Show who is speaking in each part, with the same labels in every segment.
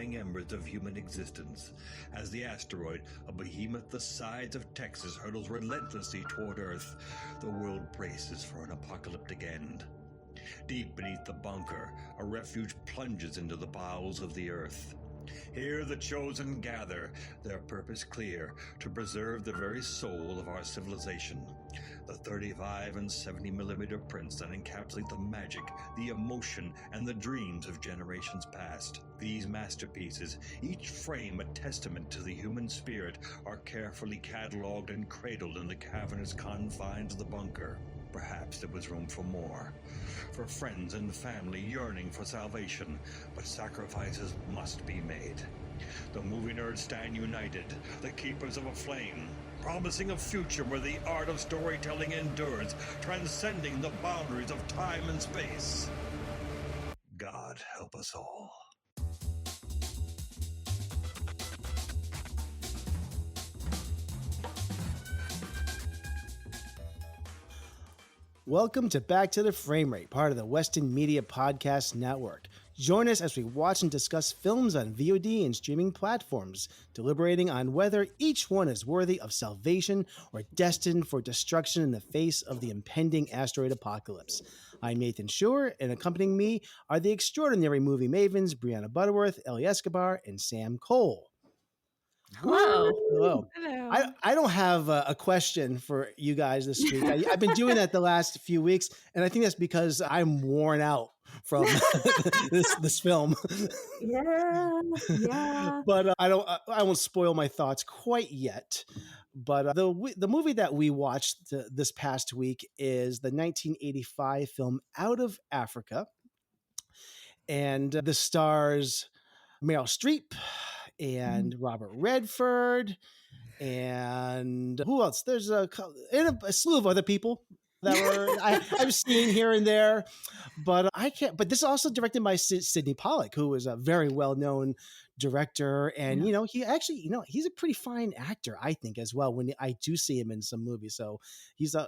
Speaker 1: dying embers of human existence. As the asteroid, a behemoth the size of Texas, hurtles relentlessly toward Earth, the world braces for an apocalyptic end. Deep beneath the bunker, a refuge plunges into the bowels of the Earth. Here the chosen gather, their purpose clear, to preserve the very soul of our civilization. The 35 and 70mm prints that encapsulate the magic, the emotion, and the dreams of generations past. These masterpieces, each frame a testament to the human spirit, are carefully cataloged and cradled in the cavernous confines of the bunker. Perhaps there was room for more. For friends and family yearning for salvation, but sacrifices must be made. The movie nerds stand united, the keepers of a flame, promising a future where the art of storytelling endures, transcending the boundaries of time and space. God help us all.
Speaker 2: Welcome to Back to the Frame Rate, part of the Weston Media Podcast Network. Join us as we watch and discuss films on VOD and streaming platforms, deliberating on whether each one is worthy of salvation or destined for destruction in the face of the impending asteroid apocalypse. I'm Nathan Schur, and accompanying me are the extraordinary movie mavens Brianna Butterworth, Ellie Escobar, and Sam Cole.
Speaker 3: Hello.
Speaker 2: Hello.
Speaker 3: Hello.
Speaker 2: I don't have a question for you guys this week. I've been doing that the last few weeks, and I think that's because I'm worn out from this film.
Speaker 3: Yeah.
Speaker 2: But I won't spoil my thoughts quite yet. But the movie that we watched this past week is the 1985 film Out of Africa, and the stars Meryl Streep and Robert Redford, and who else? There's a slew of other people that I've seen here and there, but I can't. But this is also directed by Sydney Pollack, who is a very well-known director, and he's a pretty fine actor, I think, as well. When I do see him in some movies, so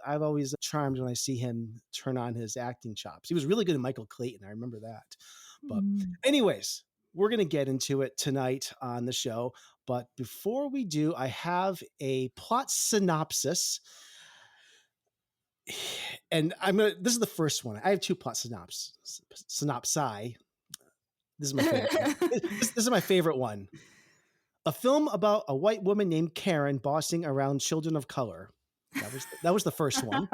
Speaker 2: I've always charmed when I see him turn on his acting chops. He was really good in Michael Clayton. I remember that. But anyways, we're going to get into it tonight on the show. But before we do, I have a plot synopsis. And this is the first one. I have two plot synopsi. This is my favorite. This is my favorite one. A film about a white woman named Karen bossing around children of color. That was the first one.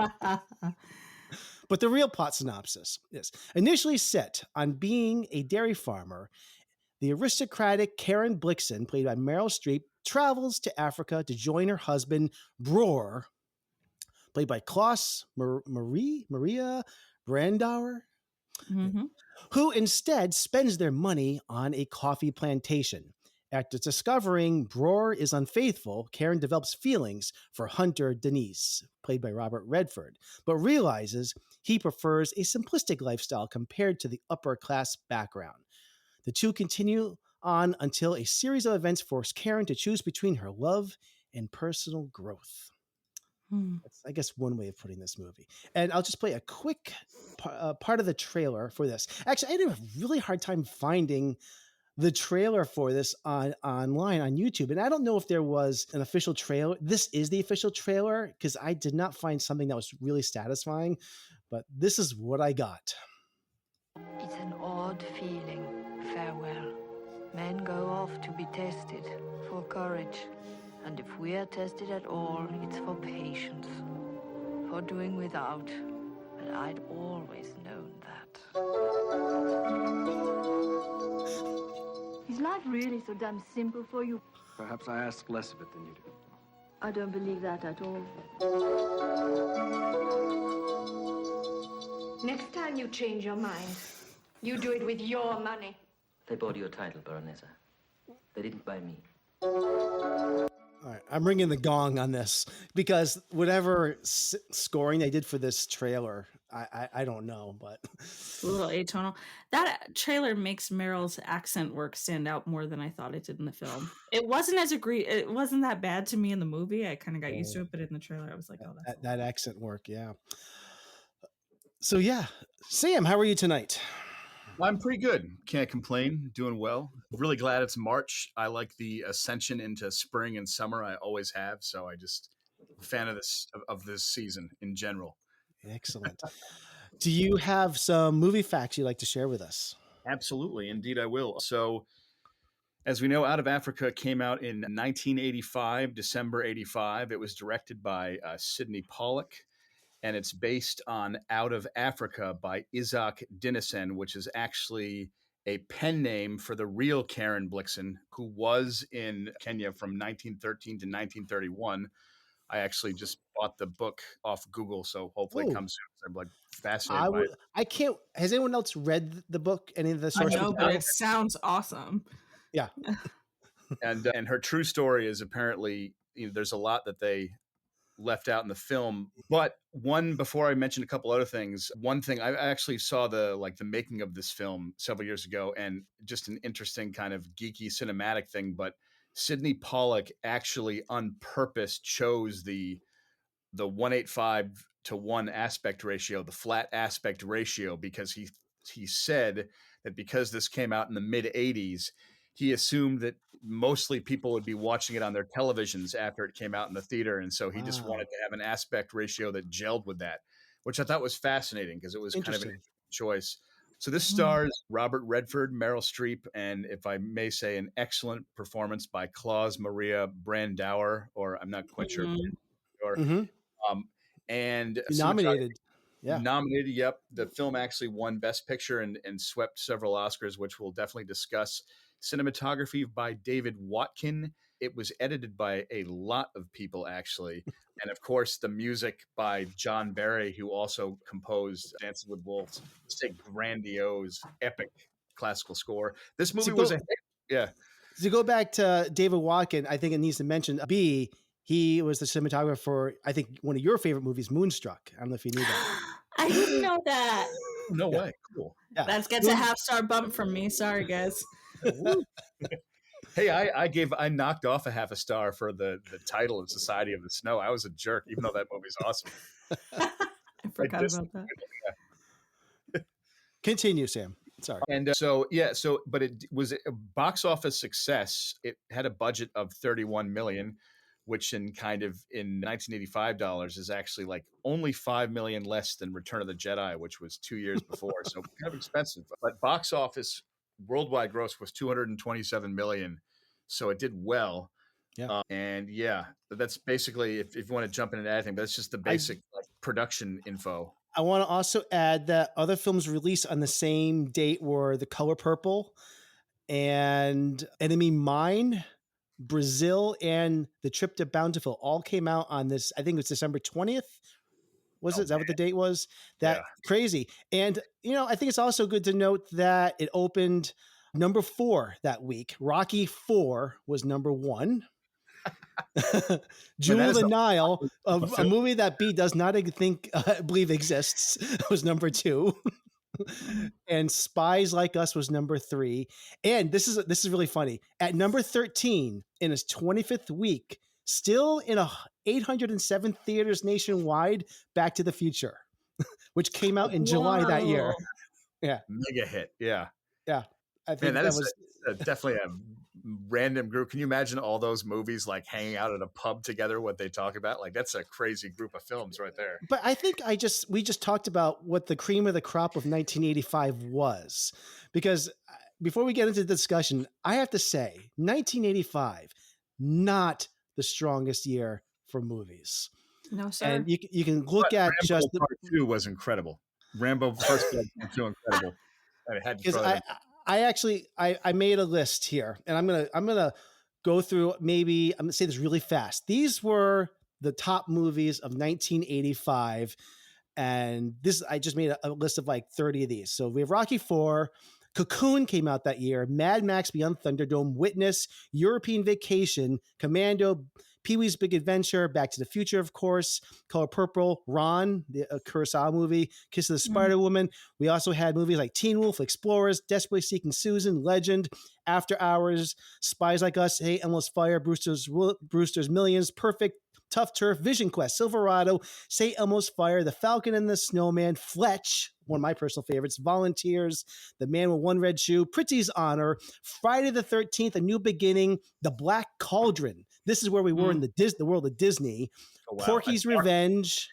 Speaker 2: But the real plot synopsis is initially set on being a dairy farmer. The aristocratic Karen Blixen, played by Meryl Streep, travels to Africa to join her husband, Bror, played by Klaus Maria Brandauer, who instead spends their money on a coffee plantation. After discovering Bror is unfaithful, Karen develops feelings for Hunter Denise, played by Robert Redford, but realizes he prefers a simplistic lifestyle compared to the upper-class background. The two continue on until a series of events force Karen to choose between her love and personal growth. That's, I guess, one way of putting this movie. And I'll just play a quick part of the trailer for this. Actually, I had a really hard time finding the trailer for this online on YouTube. And I don't know if there was an official trailer. This is the official trailer because I did not find something that was really satisfying. But this is what I got.
Speaker 4: It's an odd feeling. Farewell. Men go off to be tested for courage. And if we are tested at all, it's for patience. For doing without. And I'd always known that.
Speaker 5: Is life really so damn simple for you?
Speaker 6: Perhaps I ask less of it than you do.
Speaker 5: I don't believe that at all.
Speaker 7: Next time you change your mind, you do it with your money.
Speaker 8: They bought your title, Baronessa. They didn't buy me.
Speaker 2: All right, I'm ringing the gong on this because whatever scoring they did for this trailer, I don't know, but
Speaker 3: A little atonal. That trailer makes Meryl's accent work stand out more than I thought it did in the film. It wasn't it wasn't that bad to me in the movie. I kind of got used to it, but in the trailer, I was like, oh,
Speaker 2: that accent work, yeah. So yeah, Sam, how are you tonight?
Speaker 6: I'm pretty good. Can't complain. Doing well. Really glad it's March. I like the ascension into spring and summer. I always have. So I just a fan of this season in general.
Speaker 2: Excellent. Do you have some movie facts you'd like to share with us?
Speaker 6: Absolutely. Indeed, I will. So, as we know, Out of Africa came out in 1985, December 85. It was directed by Sydney Pollack, and it's based on Out of Africa by Isaac Dinesen, which is actually a pen name for the real Karen Blixen, who was in Kenya from 1913 to 1931. I actually just bought the book off Google, so hopefully it comes soon. I'm like fascinated by it.
Speaker 2: I can't. Has anyone else read the book? Any of the
Speaker 3: I
Speaker 2: source
Speaker 3: know, but
Speaker 2: material?
Speaker 3: it sounds awesome.
Speaker 2: Yeah.
Speaker 6: And her true story is apparently, there's a lot that they left out in the film. But before I mention a couple other things, one thing I actually saw the making of this film several years ago, and just an interesting kind of geeky cinematic thing. But Sydney Pollack actually on purpose chose the 1:85 aspect ratio, the flat aspect ratio, because he said that because this came out in the mid 80s, he assumed that mostly people would be watching it on their televisions after it came out in the theater. And so he just wanted to have an aspect ratio that gelled with that, which I thought was fascinating because it was kind of an interesting choice. So this stars Robert Redford, Meryl Streep, and if I may say, an excellent performance by Claus Maria Brandauer, or I'm not quite sure. And
Speaker 2: nominated. Yeah.
Speaker 6: Nominated, yep. The film actually won Best Picture and swept several Oscars, which we'll definitely discuss. Cinematography by David Watkin. It was edited by a lot of people, actually. And of course, the music by John Barry, who also composed Dancing with Wolves. It's a grandiose, epic classical score. This movie was a hit. Yeah.
Speaker 2: To go back to David Watkin, I think it needs to mention he was the cinematographer for, I think, one of your favorite movies, Moonstruck. I don't know if you knew that.
Speaker 3: I didn't know that.
Speaker 6: No way. Cool.
Speaker 2: Yeah.
Speaker 3: That gets a half-star bump from me. Sorry, guys.
Speaker 6: Hey, I knocked off a half a star for the title of Society of the Snow. I was a jerk, even though that movie's awesome.
Speaker 3: I forgot about that.
Speaker 2: Continue, Sam. Sorry.
Speaker 6: And but it was a box office success. It had a budget of $31 million, which in 1985 dollars is actually like only $5 million less than Return of the Jedi, which was 2 years before. So kind of expensive. But box office worldwide gross was $227 million. So it did well.
Speaker 2: Yeah.
Speaker 6: And yeah, that's basically, if you want to jump in and add anything, but that's just the basic production info.
Speaker 2: I want to also add that other films released on the same date were The Color Purple and Enemy Mine, Brazil, and The Trip to Bountiful all came out on this. I think it was December 20th. Is that what the date was? Crazy. And, I think it's also good to note that it opened number 4 that week. Rocky 4 was number 1. Jewel of the Nile, a movie that B does not believe exists, was number 2. And Spies Like Us was number 3. And this is really funny. At number 13 in its 25th week, still in 807 theaters nationwide, Back to the Future, which came out in July that year. Yeah.
Speaker 6: Mega hit. Yeah.
Speaker 2: Yeah. I think that was
Speaker 6: definitely a random group. Can you imagine all those movies like hanging out at a pub together, what they talk about? Like, that's a crazy group of films right there.
Speaker 2: But I think we just talked about what the cream of the crop of 1985 was, because before we get into the discussion, I have to say 1985, not the strongest year for movies.
Speaker 3: No, sir.
Speaker 2: And you can look at
Speaker 6: Rambo
Speaker 2: just
Speaker 6: Part 2 was incredible. Rambo First Blood Part 2 incredible. I had to
Speaker 2: I made a list here, and I'm gonna go through. Maybe I'm gonna say this really fast. These were the top movies of 1985, and I just made a list of like 30 of these. So we have Rocky 4, Cocoon came out that year, Mad Max Beyond Thunderdome, Witness, European Vacation, Commando, Pee-wee's Big Adventure, Back to the Future, of course, Color Purple, Ron, the Kurosawa movie, Kiss of the Spider-Woman. We also had movies like Teen Wolf, Explorers, Desperately Seeking Susan, Legend, After Hours, Spies Like Us, Hey, Endless Fire, Brewster's Millions, Perfect, Tough Turf, Vision Quest, Silverado, St. Elmo's Fire, The Falcon and the Snowman, Fletch, one of my personal favorites, Volunteers, The Man with One Red Shoe, Pritzi's Honor, Friday the 13th, A New Beginning, The Black Cauldron. This is where we were in the world of Disney.
Speaker 6: Oh, wow.
Speaker 2: Porky's Revenge.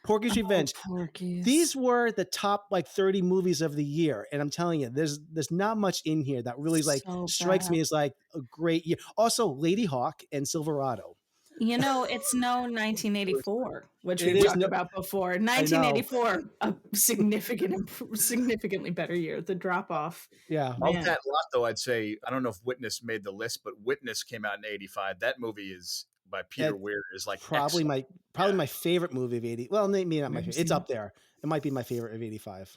Speaker 2: Porky's Revenge.
Speaker 3: Porky's.
Speaker 2: These were the top like 30 movies of the year, and I'm telling you, there's not much in here that really like
Speaker 3: So
Speaker 2: strikes
Speaker 3: bad.
Speaker 2: me as like a great year. Also, Lady Hawk and Silverado.
Speaker 3: You know, it's no 1984, which
Speaker 2: It
Speaker 3: we've
Speaker 2: is
Speaker 3: talked
Speaker 2: no-
Speaker 3: about before. 1984, a significantly better year. The drop off.
Speaker 2: Yeah.
Speaker 6: Of
Speaker 3: Man.
Speaker 6: that lot, though, I'd say, I don't know if Witness made the list, but Witness came out in 85. That movie is by Peter Weir is like
Speaker 2: Probably
Speaker 6: excellent.
Speaker 2: my favorite movie of 80. Well, maybe not my
Speaker 3: Never
Speaker 2: favorite.
Speaker 3: seen
Speaker 2: It's
Speaker 3: it.
Speaker 2: up there. It might be my favorite of 85.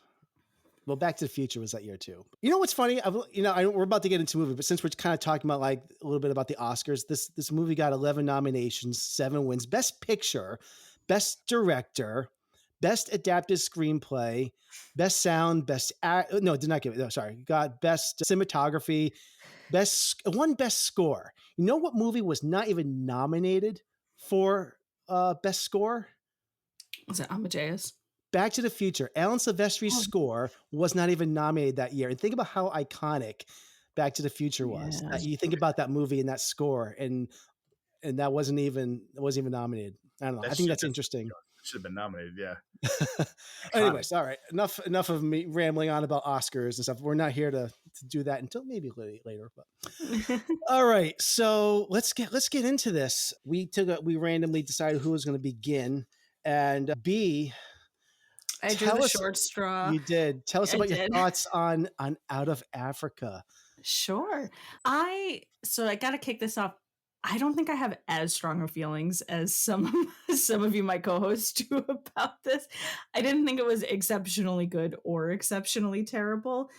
Speaker 2: Well, Back to the Future was that year too. You know what's funny? We're about to get into movie, but since we're kind of talking about like a little bit about the Oscars, this movie got 11 nominations, 7 wins: Best Picture, Best Director, Best Adapted Screenplay, Best Sound, no, it did not give it. No, sorry, got Best Cinematography, Best Score. You know what movie was not even nominated for Best Score?
Speaker 3: Was it Amadeus?
Speaker 2: Back to the Future. Alan Silvestri's
Speaker 3: Oh.
Speaker 2: score was not even nominated that year. And think about how iconic Back to the Future was.
Speaker 3: Yeah.
Speaker 2: You think about that movie and that score, and that wasn't even nominated. I don't know. I think that's interesting.
Speaker 6: Should have been nominated, yeah.
Speaker 2: Anyways, all right. Enough of me rambling on about Oscars and stuff. We're not here to do that until maybe later. But all right, so let's get into this. We randomly decided who was going to begin, and B.
Speaker 3: I drew the short straw.
Speaker 2: You did. Tell us
Speaker 3: I
Speaker 2: about your
Speaker 3: did.
Speaker 2: thoughts on Out of Africa.
Speaker 3: Sure. I got to kick this off. I don't think I have as strong of feelings as some of you, my co-hosts, do about this. I didn't think it was exceptionally good or exceptionally terrible.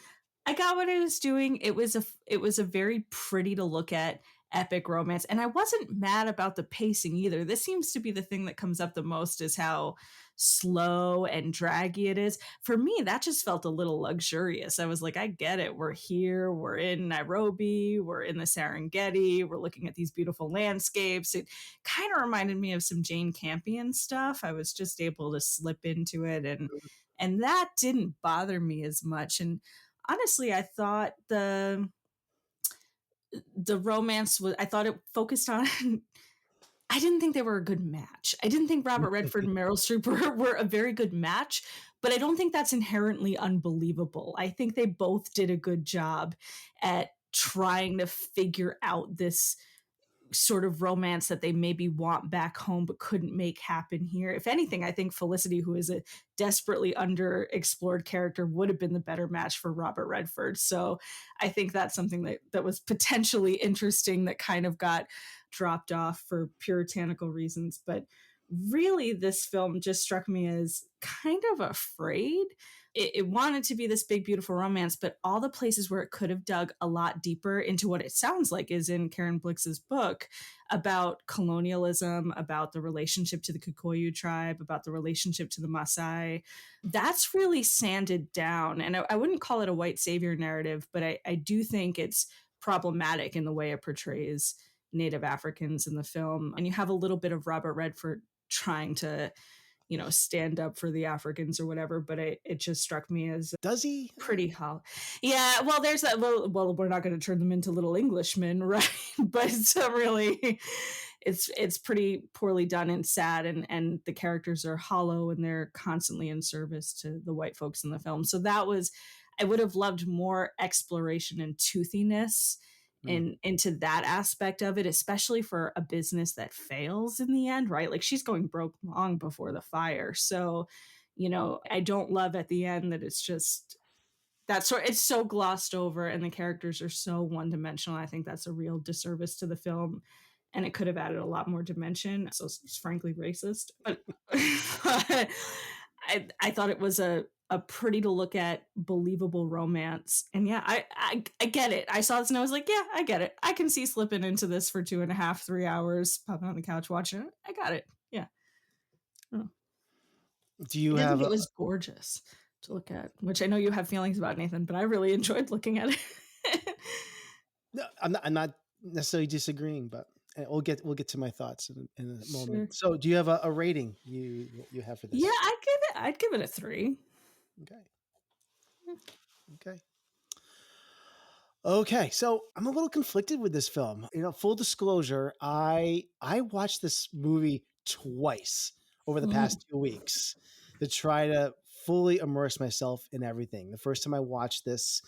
Speaker 3: I got what I was doing. It was a very pretty to look at epic romance, and I wasn't mad about the pacing either. This seems to be the thing that comes up the most, is how slow and draggy it is. For me, that just felt a little luxurious. I was like, I get it. We're here. We're in Nairobi. We're in the Serengeti. We're looking at these beautiful landscapes. It kind of reminded me of some Jane Campion stuff. I was just able to slip into it, and that didn't bother me as much. And honestly, I thought the romance I thought it focused on I didn't think they were a good match. I didn't think Robert Redford and Meryl Streep were a very good match, but I don't think that's inherently unbelievable. I think they both did a good job at trying to figure out this sort of romance that they maybe want back home but couldn't make happen here. If anything, I think Felicity, who is a desperately underexplored character, would have been the better match for Robert Redford. So I think that's something that was potentially interesting that kind of got dropped off for puritanical reasons. But really, this film just struck me as kind of afraid. It wanted to be this big, beautiful romance, but all the places where it could have dug a lot deeper into what it sounds like is in Karen Blix's book about colonialism, about the relationship to the Kikuyu tribe, about the relationship to the Maasai. That's really sanded down. And I wouldn't call it a white savior narrative, but I do think it's problematic in the way it portrays Native Africans in the film. And you have a little bit of Robert Redford trying to stand up for the Africans or whatever, but it just struck me as
Speaker 2: Does he?
Speaker 3: Pretty hollow. Yeah, well, there's that. Well, we're not going to turn them into little Englishmen, right? But it's really, it's pretty poorly done and sad, and the characters are hollow and they're constantly in service to the white folks in the film. So I would have loved more exploration and toothiness into that aspect of it, especially for a business that fails in the end, right? Like, she's going broke long before the fire. So, I don't love at the end that it's just it's so glossed over and the characters are so one-dimensional. I think that's a real disservice to the film, and it could have added a lot more dimension. So it's frankly racist, but I thought it was a pretty to look at, believable romance. And yeah, I get it. I saw this and I was like, yeah, I get it. I can see slipping into this for 2.5, 3 hours, popping on the couch watching it. I got it. Yeah.
Speaker 2: Do you have?
Speaker 3: It was gorgeous to look at, which I know you have feelings about, Nathan, but I really enjoyed looking at it.
Speaker 2: No, I'm not necessarily disagreeing, but And we'll get to my thoughts in a
Speaker 3: Sure.
Speaker 2: moment. So, do you have a rating you have for this?
Speaker 3: Yeah, I'd give it a 3.
Speaker 2: Okay. Okay. Okay, so I'm a little conflicted with this film. Full disclosure, I watched this movie twice over the past 2 weeks to try to fully immerse myself in everything. The first time I watched this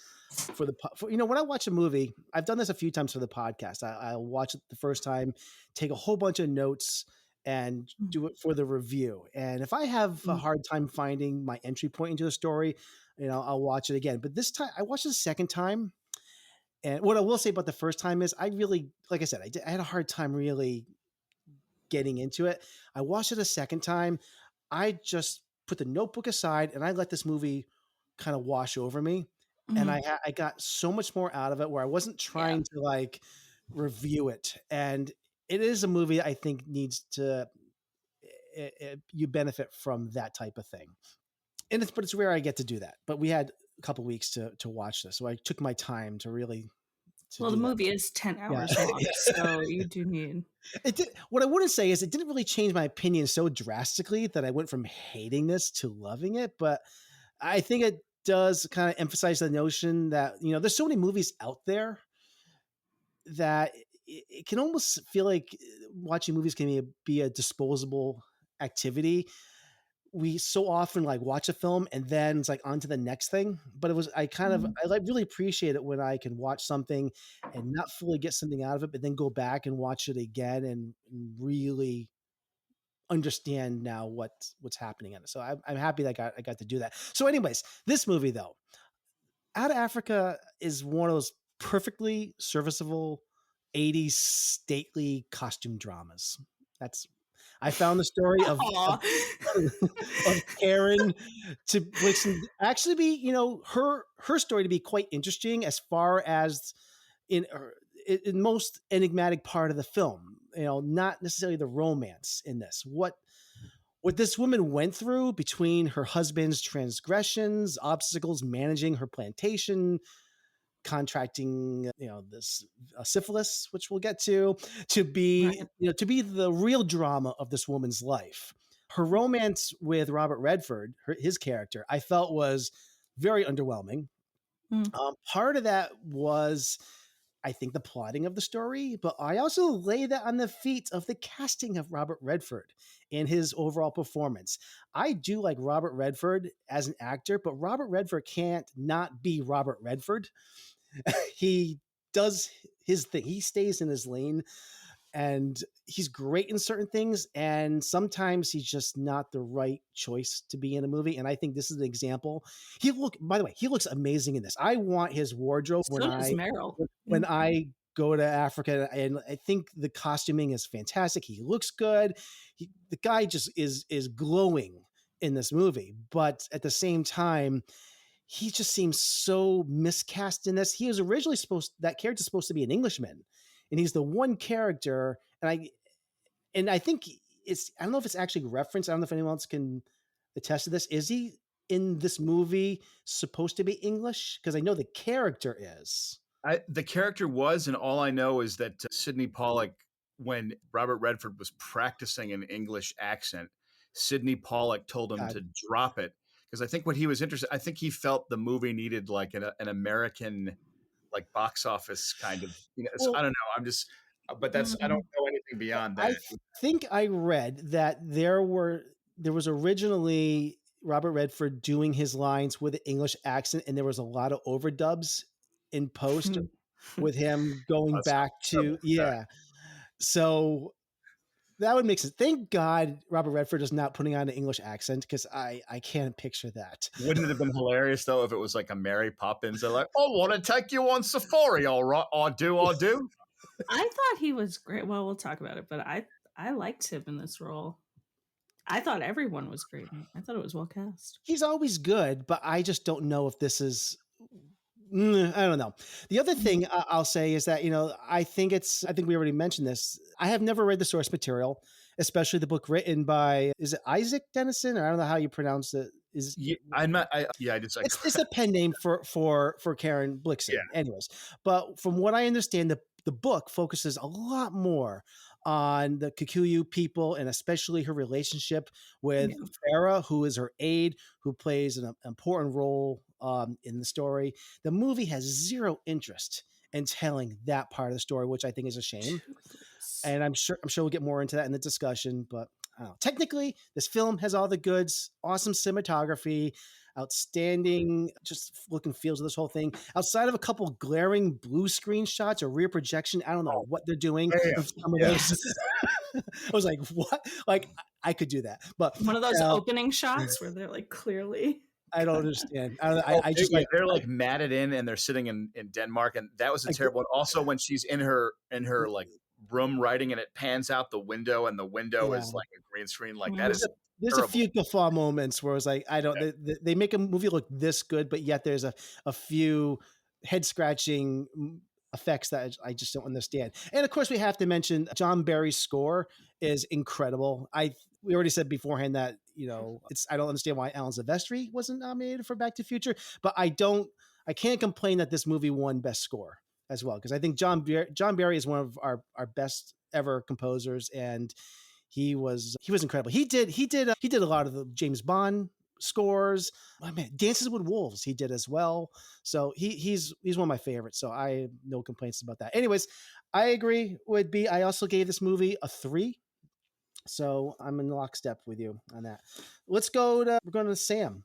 Speaker 2: when I watch a movie, I've done this a few times for the podcast. I'll watch it the first time, take a whole bunch of notes, and do it for the review. And if I have a hard time finding my entry point into a story, I'll watch it again. But this time, I watched it the second time. And what I will say about the first time is I really, like I said, I had a hard time really getting into it. I watched it a second time. I just put the notebook aside and I let this movie kind of wash over me. And I got so much more out of it where I wasn't trying to like review it. And it is a movie I think needs to, you benefit from that type of thing. But it's rare I get to do that. But we had a couple weeks to watch this. So I took my time to really
Speaker 3: Well, the movie is 10 hours long, so you do need.
Speaker 2: What I wouldn't say is it didn't really change my opinion so drastically that I went from hating this to loving it. But I think it does kind of emphasize the notion that, there's so many movies out there that it can almost feel like watching movies can be a disposable activity. We so often like watch a film and then it's like on to the next thing. But I really appreciate it when I can watch something and not fully get something out of it, but then go back and watch it again and really understand now what's happening in it. So I'm happy that I got to do that. So anyways, this movie though, Out of Africa is one of those perfectly serviceable 80s stately costume dramas. I found the story of Karen to actually be, her story to be quite interesting as far as in most enigmatic part of the film. Not necessarily the romance in this. What this woman went through between her husband's transgressions, obstacles, managing her plantation, contracting, this syphilis, which we'll get to be, to be the real drama of this woman's life. Her romance with Robert Redford, his character, I felt was very underwhelming. Part of that was, I think, the plotting of the story, but I also lay that on the feet of the casting of Robert Redford and his overall performance. I do like Robert Redford as an actor, but Robert Redford can't not be Robert Redford. He does his thing. He stays in his lane and he's great in certain things. And sometimes he's just not the right choice to be in a movie. And I think this is an example. By the way, he looks amazing in this. I want his wardrobe when I go to Africa. And I think the costuming is fantastic. He looks good. The guy just is glowing in this movie. But at the same time, he just seems so miscast in this. He was originally that character's supposed to be an Englishman, and he's the one character. And I think I don't know if it's actually referenced. I don't know if anyone else can attest to this. Is he in this movie supposed to be English? Because I know the character is.
Speaker 6: The character was, and all I know is that Sydney Pollack, when Robert Redford was practicing an English accent, Sydney Pollack told him to drop it. Because I think what he was interested, I think he felt the movie needed like an American, like box office kind of, so I don't know. But I don't know anything beyond that.
Speaker 2: I think I read that there was originally Robert Redford doing his lines with an English accent, and there was a lot of overdubs in post with him going back to, So that would make sense. Thank God Robert Redford is not putting on an English accent, because I can't picture that.
Speaker 6: Wouldn't it have been hilarious though if it was like a Mary Poppins? They're like, "I want to take you on safari." All right, I do.
Speaker 3: I thought he was great. Well, we'll talk about it, but I liked him in this role. I thought everyone was great. I thought it was well cast.
Speaker 2: He's always good, but I just don't know if this is. I don't know. The other thing I'll say is that, I think we already mentioned this. I have never read the source material, especially the book written by, is it Isaac Dennison? Or I don't know how you pronounce it. It's a pen name for Karen Blixen.
Speaker 6: Yeah.
Speaker 2: Anyways, but from what I understand, The book focuses a lot more on the Kikuyu people and especially her relationship with Farah, who is her aide, who plays an important role in the story. The movie has zero interest in telling that part of the story, which I think is a shame. And I'm sure we'll get more into that in the discussion, but I don't know. Technically, this film has all the goods, awesome cinematography, outstanding just look and feels of this whole thing. Outside of a couple glaring blue screen shots or rear projection, I don't know what they're doing with some of those. I was like, what? Like, I could do that. But
Speaker 3: one of those opening shots where they're like clearly.
Speaker 2: I don't understand. I just like
Speaker 6: they're like matted in and they're sitting in Denmark, and that was a terrible one. Also, when she's in her like room writing and it pans out the window and the window is like a green screen, like that is
Speaker 2: there's
Speaker 6: terrible.
Speaker 2: A few guffaw moments where it's like I don't they make a movie look this good, but yet there's a few head scratching effects that I just don't understand. And of course we have to mention John Barry's score is incredible. We already said beforehand that, you know, I don't understand why Alan Silvestri wasn't nominated for Back to the Future, but I can't complain that this movie won Best Score as well, because I think John Barry is one of our best ever composers, and he was incredible. He did a lot of the James Bond scores. Oh, man, Dances with Wolves he did as well. So he's one of my favorites. So I have no complaints about that. Anyways, I agree with B. I also gave this movie a 3. So I'm in lockstep with you on that. We're going to Sam.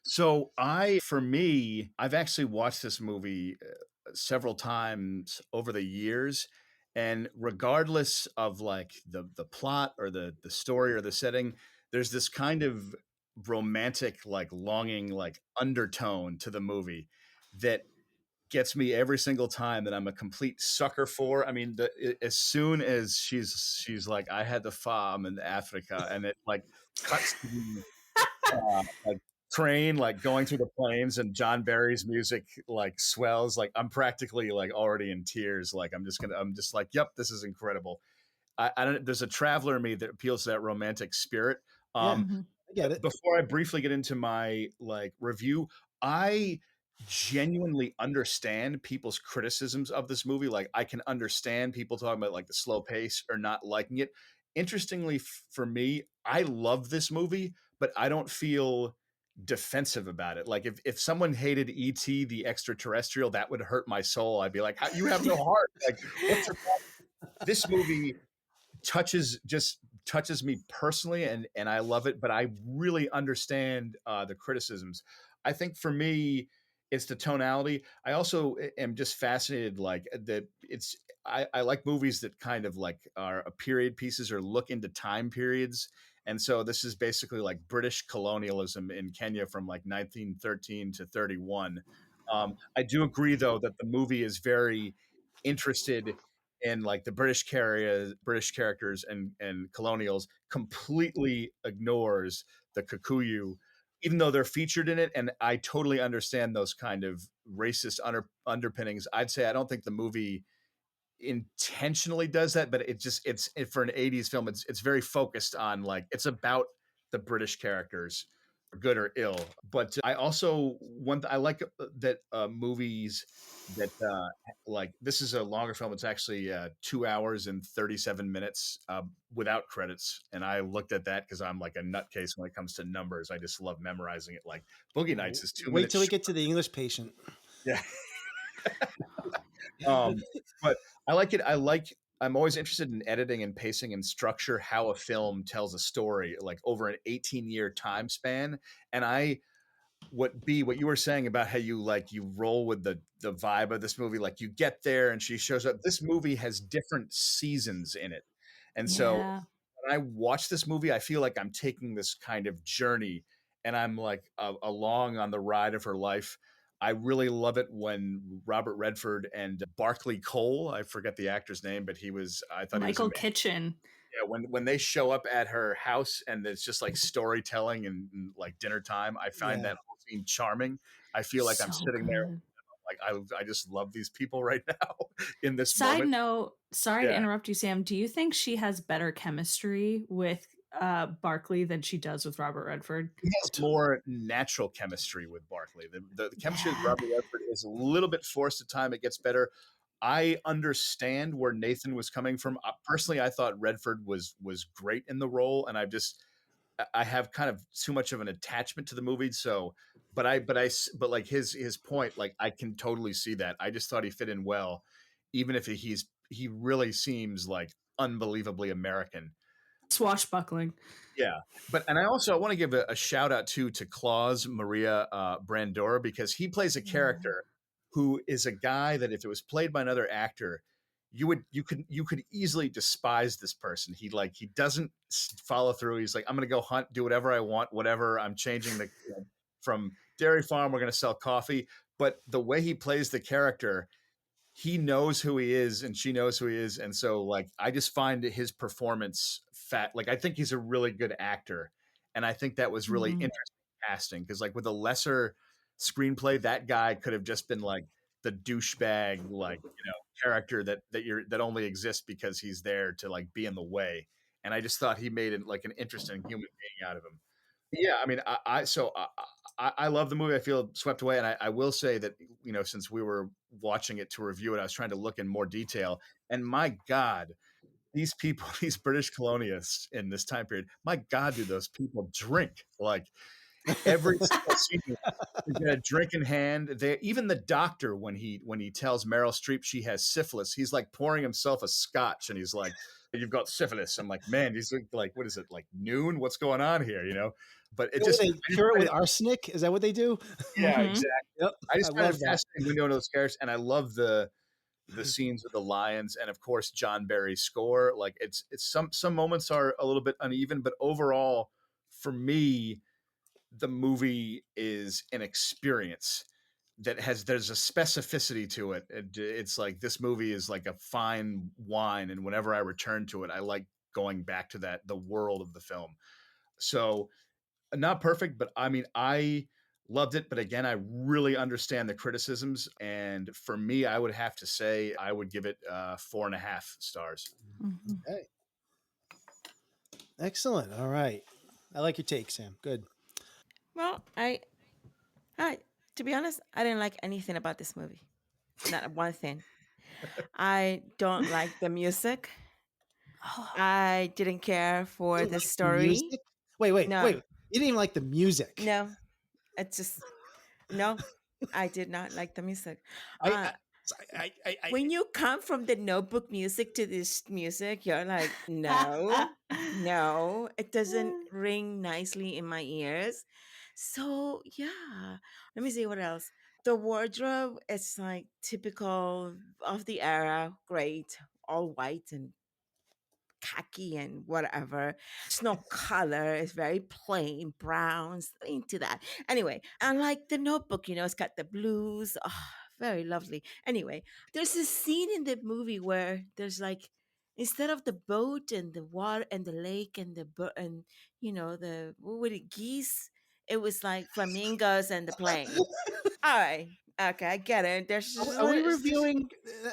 Speaker 6: So for me, I've actually watched this movie several times over the years, and regardless of like the plot or the story or the setting, there's this kind of romantic, like longing, like undertone to the movie that gets me every single time, that I'm a complete sucker for. I mean, as soon as she's like, I had the farm in Africa, and it like cuts to the like train like going through the plains and John Barry's music like swells, like I'm practically like already in tears. Like I'm just like, yep, this is incredible. I don't, there's a traveler in me that appeals to that romantic spirit.
Speaker 2: I get it.
Speaker 6: Before I briefly get into my like review, I genuinely understand people's criticisms of this movie. Like I can understand people talking about like the slow pace or not liking it. Interestingly, for me, I love this movie, but I don't feel defensive about it. Like if someone hated E.T. the extraterrestrial, that would hurt my soul. I'd be like, you have no heart. Like, what's your problem? This movie touches me personally, and I love it, but I really understand the criticisms. I think for me, it's the tonality. I also am just fascinated, like that I like movies that kind of like are period pieces or look into time periods. And so this is basically like British colonialism in Kenya from like 1913 to 31. I do agree, though, that the movie is very interested in like the British characters and colonials, completely ignores the Kikuyu, even though they're featured in it. And I totally understand those kind of racist underpinnings. I'd say I don't think the movie intentionally does that, but it's for an 80s film, it's very focused on like it's about the British characters, good or ill. But I also I like that movies that like this is a longer film. It's actually 2 hours and 37 minutes without credits, and I looked at that because I'm like a nutcase when it comes to numbers. I just love memorizing it. Like Boogie Nights is 2 minutes.
Speaker 2: Wait till we get to the English Patient.
Speaker 6: Yeah. But I like it. I'm always interested in editing and pacing and structure, how a film tells a story like over an 18-year time span. And what you were saying about how you roll with the vibe of this movie, like you get there and she shows up. This movie has different seasons in it. And so when I watch this movie, I feel like I'm taking this kind of journey and I'm like along on the ride of her life. I really love it when Robert Redford and Barclay Cole, I forget the actor's name, but I thought
Speaker 3: Michael
Speaker 6: he was
Speaker 3: Kitchen.
Speaker 6: Yeah, when they show up at her house and it's just like storytelling and like dinner time, I find that whole scene charming. I feel like I'm sitting there, like I just love these people right now in this moment.
Speaker 3: Side note, sorry to interrupt you, Sam. Do you think she has better chemistry with Barclay than she does with Robert Redford?
Speaker 6: He has more natural chemistry with Barclay. The chemistry with Robert Redford is a little bit forced at time. It gets better. I understand where Nathan was coming from. Personally, I thought Redford was great in the role, and I have kind of too much of an attachment to the movie. So, but like his point, like I can totally see that. I just thought he fit in well, even if he really seems like unbelievably American.
Speaker 3: Swashbuckling.
Speaker 6: Yeah, and I want to give a shout out to Claus Maria Brandor, because he plays a character who is a guy that if it was played by another actor, you could easily despise this person. He doesn't follow through. He's like, I'm gonna go hunt, do whatever I want, whatever. I'm changing from dairy farm. We're gonna sell coffee. But the way he plays the character, he knows who he is and she knows who he is, and so like I just find his performance I think he's a really good actor, and I think that was really interesting casting, because like with a lesser screenplay, that guy could have just been like the douchebag character that only exists because he's there to like be in the way, and I just thought he made it like an interesting human being out of him. Yeah, I mean, I love the movie. I feel swept away, and I will say that since we were watching it to review it, I was trying to look in more detail, and my God, these people, these British colonialists in this time period, my God, do those people drink? Like every single scene, they got a drink in hand. Even the doctor, when he tells Meryl Streep she has syphilis, he's like pouring himself a scotch, and he's like, "You've got syphilis." I'm like, man, he's like, what is it, like noon? What's going on here? But it just
Speaker 2: they cure it with arsenic. Is that what they do?
Speaker 6: Yeah, exactly.
Speaker 2: Yep.
Speaker 6: I just find it
Speaker 2: love that.
Speaker 6: fascinating when you know those characters, and I love the scenes with the lions, and of course John Barry's score. Like it's some moments are a little bit uneven, but overall, for me, the movie is an experience there's a specificity to it. It's like this movie is like a fine wine, and whenever I return to it, I like going back to the world of the film. So not perfect, but I mean, I loved it. But again, I really understand the criticisms, and for me, I would have to say I would give it 4.5 stars.
Speaker 2: Okay. Excellent. All right. I like your take, Sam. Good.
Speaker 9: Well, to be honest, I didn't like anything about this movie. Not one thing. I don't like the music. I didn't care for the story.
Speaker 2: Music? Wait.
Speaker 9: No.
Speaker 2: You didn't even like the music.
Speaker 9: No, it's just no. I did not like the music. When you come from the Notebook music to this music, you're like, no, it doesn't ring nicely in my ears. So yeah, let me see what else. The wardrobe is like typical of the era, great, all white and khaki and whatever. It's no color. It's very plain, browns, into that. Anyway, unlike the Notebook, it's got the blues. Oh, very lovely. Anyway, there's a scene in the movie where there's like, instead of the boat and the water and the lake and and the what were it, geese, it was like flamingos and the plane. All right. Okay, I get it. There's
Speaker 2: Are we reviewing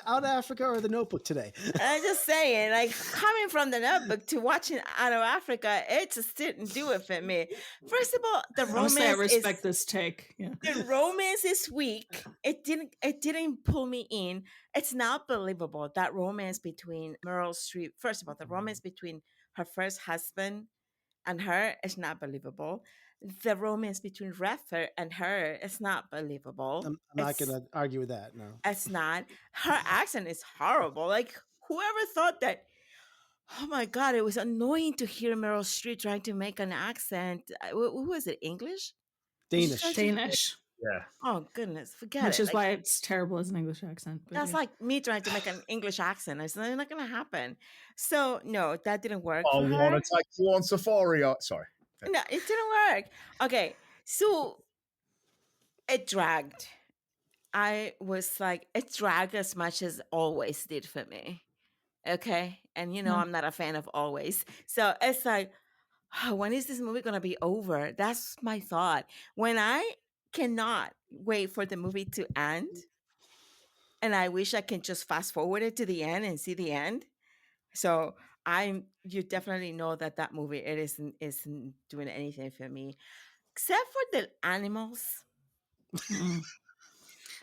Speaker 2: Out of Africa or The Notebook today?
Speaker 9: I'm just saying, like coming from The Notebook to watching Out of Africa, it just didn't do it for me. First of all, the romance.
Speaker 3: I respect this take. Yeah.
Speaker 9: The romance is weak. It didn't pull me in. It's not believable, that romance between Meryl Streep. First of all, the romance between her first husband and her is not believable. The romance between Redford and her is not believable.
Speaker 2: I'm not going to argue with that. No,
Speaker 9: it's not. Her accent is horrible. Like, whoever thought that? Oh my God, it was annoying to hear Meryl Streep trying to make an accent. Who was it? English?
Speaker 3: Danish.
Speaker 6: Yeah.
Speaker 9: Oh goodness, forget it.
Speaker 3: Which is why it's terrible as an English accent.
Speaker 9: That's like me trying to make an English accent. It's not going to happen. So no, that didn't work.
Speaker 6: I want to take you on safari. Sorry.
Speaker 9: No, it didn't work. Okay, so it dragged. I was like, it dragged as much as Always did for me. Okay, and I'm not a fan of Always, so it's like, when is this movie gonna be over? That's my thought. When I cannot wait for the movie to end, and I wish I can just fast forward it to the end and see the end. So you definitely know that movie, it isn't doing anything for me, except for the animals.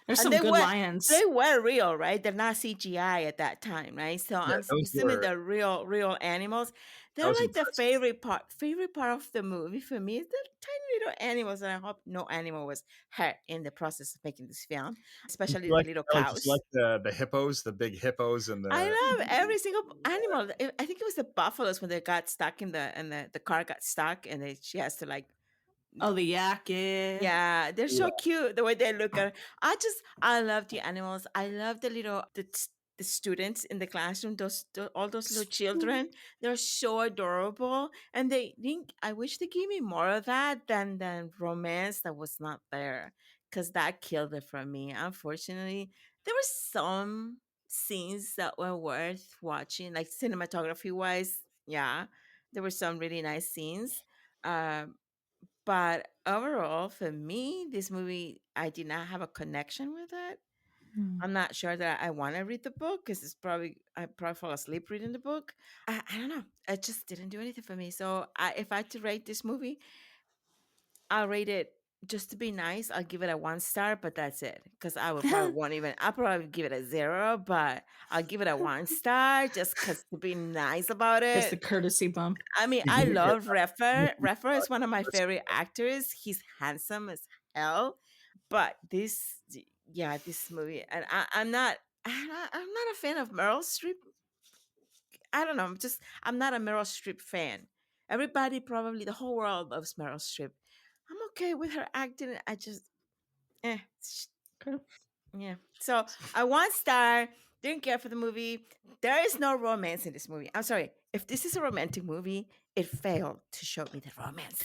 Speaker 3: There's
Speaker 9: And
Speaker 3: some good lions.
Speaker 9: they were real, right? They're not CGI at that time, right? So
Speaker 6: Yeah,
Speaker 9: I'm
Speaker 6: those
Speaker 9: assuming
Speaker 6: were
Speaker 9: they're real animals.
Speaker 6: that
Speaker 9: They're
Speaker 6: was
Speaker 9: like the
Speaker 6: impressive.
Speaker 9: favorite part of the movie for me is the tiny little animals, and I hope no animal was hurt in the process of making this film,
Speaker 6: Did
Speaker 9: especially
Speaker 6: you
Speaker 9: the
Speaker 6: like
Speaker 9: little
Speaker 6: Ellie, did you
Speaker 9: cows.
Speaker 6: like the hippos, the big hippos, and
Speaker 9: I
Speaker 6: the
Speaker 9: love every single animal. I think it was the buffaloes when they got stuck in the car got stuck, and she has to like.
Speaker 3: Oh, the yak, yeah.
Speaker 9: Yeah, they're
Speaker 6: yeah.
Speaker 9: so cute the way they look at. I love the animals. I love the students in the classroom. All those little children. They're so adorable, and they think I wish they gave me more of that than romance that was not there, because that killed it for me. Unfortunately, there were some scenes that were worth watching, like cinematography wise. Yeah, there were some really nice scenes. Um, but overall, for me, this movie, I did not have a connection with it.
Speaker 3: Hmm.
Speaker 9: I'm not sure that I want to read the book because I probably fall asleep reading the book. I don't know. It just didn't do anything for me. So if I had to rate this movie, I'll rate it just to be nice. I'll give it a 1 star, but that's it. Because I would probably won't even. I'll probably give it a 0, but I'll give it a 1 star just because to be nice about
Speaker 3: It's the
Speaker 9: it.
Speaker 3: courtesy bump.
Speaker 9: I mean,
Speaker 6: You
Speaker 9: I
Speaker 6: can get
Speaker 9: love Reffer. Reffer is one of my favorite actors. He's handsome as hell. But this movie, and I'm not a fan of Meryl Streep. I don't know. I'm not a Meryl Streep fan. Everybody, probably the whole world loves Meryl Streep. I'm okay with her acting. I just, eh,
Speaker 3: Okay.
Speaker 9: yeah. So I 1 star. Didn't care for the movie. There is no romance in this movie. I'm sorry. If this is a romantic movie, it failed to show me the romance.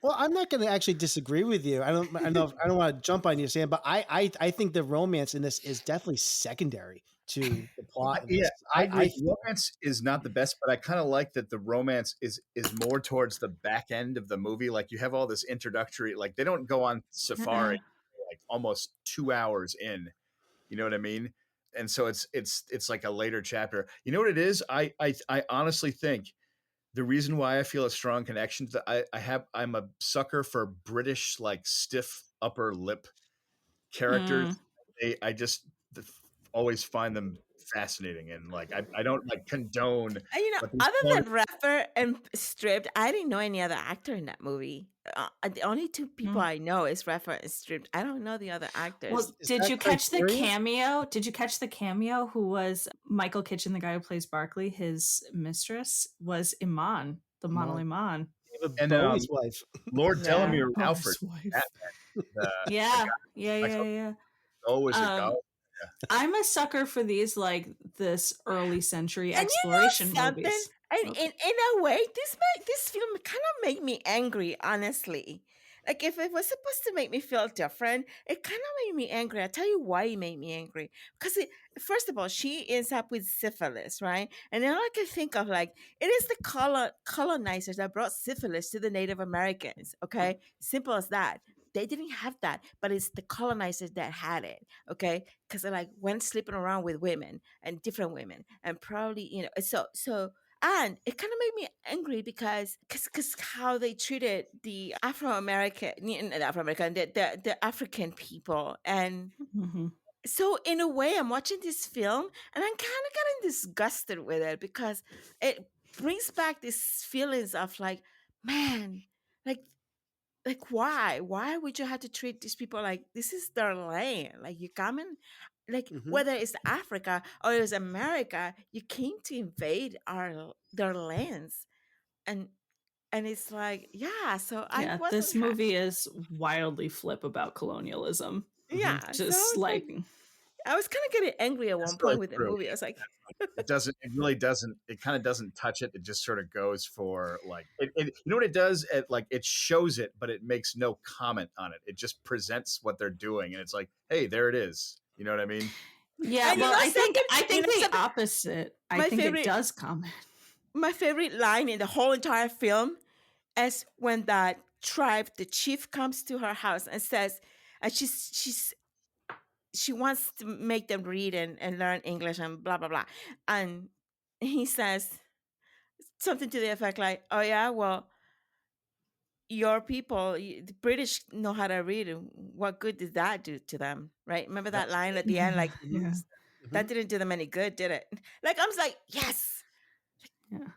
Speaker 2: Well, I'm not going to actually disagree with you. I don't want to jump on you, Sam, but I think the romance in this is definitely secondary to the plot of
Speaker 6: Yeah,
Speaker 2: this.
Speaker 6: I agree.
Speaker 2: feel.
Speaker 6: Romance is not the best, but I kind of like that the romance is more towards the back end of the movie. Like you have all this introductory, like they don't go on safari like almost 2 hours in. You know what I mean? And so it's like a later chapter. You know what it is? I honestly think the reason why I feel a strong connection to I'm a sucker for British like stiff upper lip characters. I just always find them fascinating, and like I don't like condone
Speaker 9: And
Speaker 6: what these
Speaker 9: other
Speaker 6: qualities.
Speaker 9: than Rapper and Stripped, I didn't know any other actor in that movie. The only two people I know is Rapper and Stripped. I don't know the other actors.
Speaker 3: Well,
Speaker 2: Is
Speaker 3: did
Speaker 2: that
Speaker 3: you catch the
Speaker 2: criteria?
Speaker 3: cameo? Did you catch the cameo? Who was Michael Kitchen, the guy who plays Barkley? His mistress was Iman, the model Iman.
Speaker 2: David
Speaker 6: And
Speaker 2: Bowie's wife.
Speaker 6: Lord
Speaker 9: Yeah.
Speaker 6: Delamere
Speaker 3: Oh,
Speaker 6: Alfred,
Speaker 3: his wife.
Speaker 6: Batman, the
Speaker 3: Yeah,
Speaker 6: guy,
Speaker 3: yeah,
Speaker 6: like,
Speaker 3: yeah, yeah.
Speaker 6: oh, is it go?
Speaker 3: I'm a sucker for these, like this early century
Speaker 9: And
Speaker 3: exploration
Speaker 9: something?
Speaker 3: movies.
Speaker 9: And in a way, this film kind of made me angry, honestly. Like if it was supposed to make me feel different, it kind of made me angry. I'll tell you why it made me angry. Because first of all, she ends up with syphilis, right? And then all I can think of, like, it is the colonizers that brought syphilis to the Native Americans. Okay, simple as that. They didn't have that, but it's the colonizers that had it. Okay, because they like went sleeping around with women and different women, and probably so. And it kind of made me angry because how they treated the the African people. And
Speaker 3: Mhm.
Speaker 9: so in a way, I'm watching this film and I'm kind of getting disgusted with it because it brings back these feelings of like, man, like why would you have to treat these people like this is their land? Like you come in, like whether it's Africa or it's America, you came to invade their lands. And it's like, yeah, so I
Speaker 3: Yeah,
Speaker 9: wasn't
Speaker 3: this movie is wildly flip about colonialism.
Speaker 9: yeah, so
Speaker 3: Just
Speaker 9: it's
Speaker 3: like
Speaker 9: I was kind of getting angry at
Speaker 6: That's
Speaker 9: one
Speaker 6: really
Speaker 9: point with the
Speaker 6: true.
Speaker 9: movie. I was like,
Speaker 6: It doesn't. It really doesn't. It kind of doesn't touch it. It just sort of goes for like. You know what it does? It shows it, but it makes no comment on it. It just presents what they're doing, and it's like, hey, there it is. You know what I mean?
Speaker 3: yeah,
Speaker 9: and
Speaker 3: well, I think the
Speaker 9: something?
Speaker 3: opposite. I
Speaker 9: My
Speaker 3: think it
Speaker 9: favorite,
Speaker 3: does comment.
Speaker 9: my favorite line in the whole entire film is when that tribe, the chief, comes to her house and says, and she wants to make them read and learn English and blah blah blah, and he says something to the effect like, "Oh yeah, well, your people, the British know how to read. What good did that do to them, right? Remember that line at the end, like
Speaker 3: Yeah.
Speaker 9: that didn't do them any good, did it? Like I was like, yes,
Speaker 3: Yeah.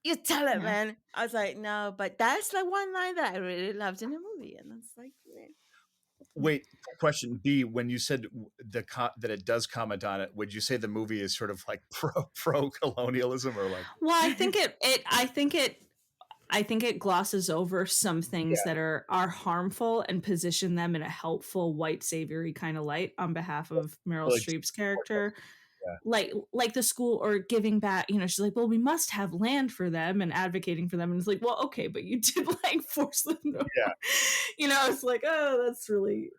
Speaker 9: you tell it,
Speaker 3: Yeah.
Speaker 9: man. I was like, no, but that's the one line that I really loved in the movie, and it's like, man.
Speaker 6: Wait, question B. When you said that it does comment on it, would you say the movie is sort of like pro colonialism or like?
Speaker 3: Well, I think it glosses over some things that are harmful and position them in a helpful white savory kind of light on behalf of Meryl
Speaker 6: Like,
Speaker 3: Streep's character.
Speaker 6: yeah.
Speaker 3: Like the school or giving back, she's like, well, we must have land for them and advocating for them. And it's like, well, okay, but you did like force them to, it's like, oh,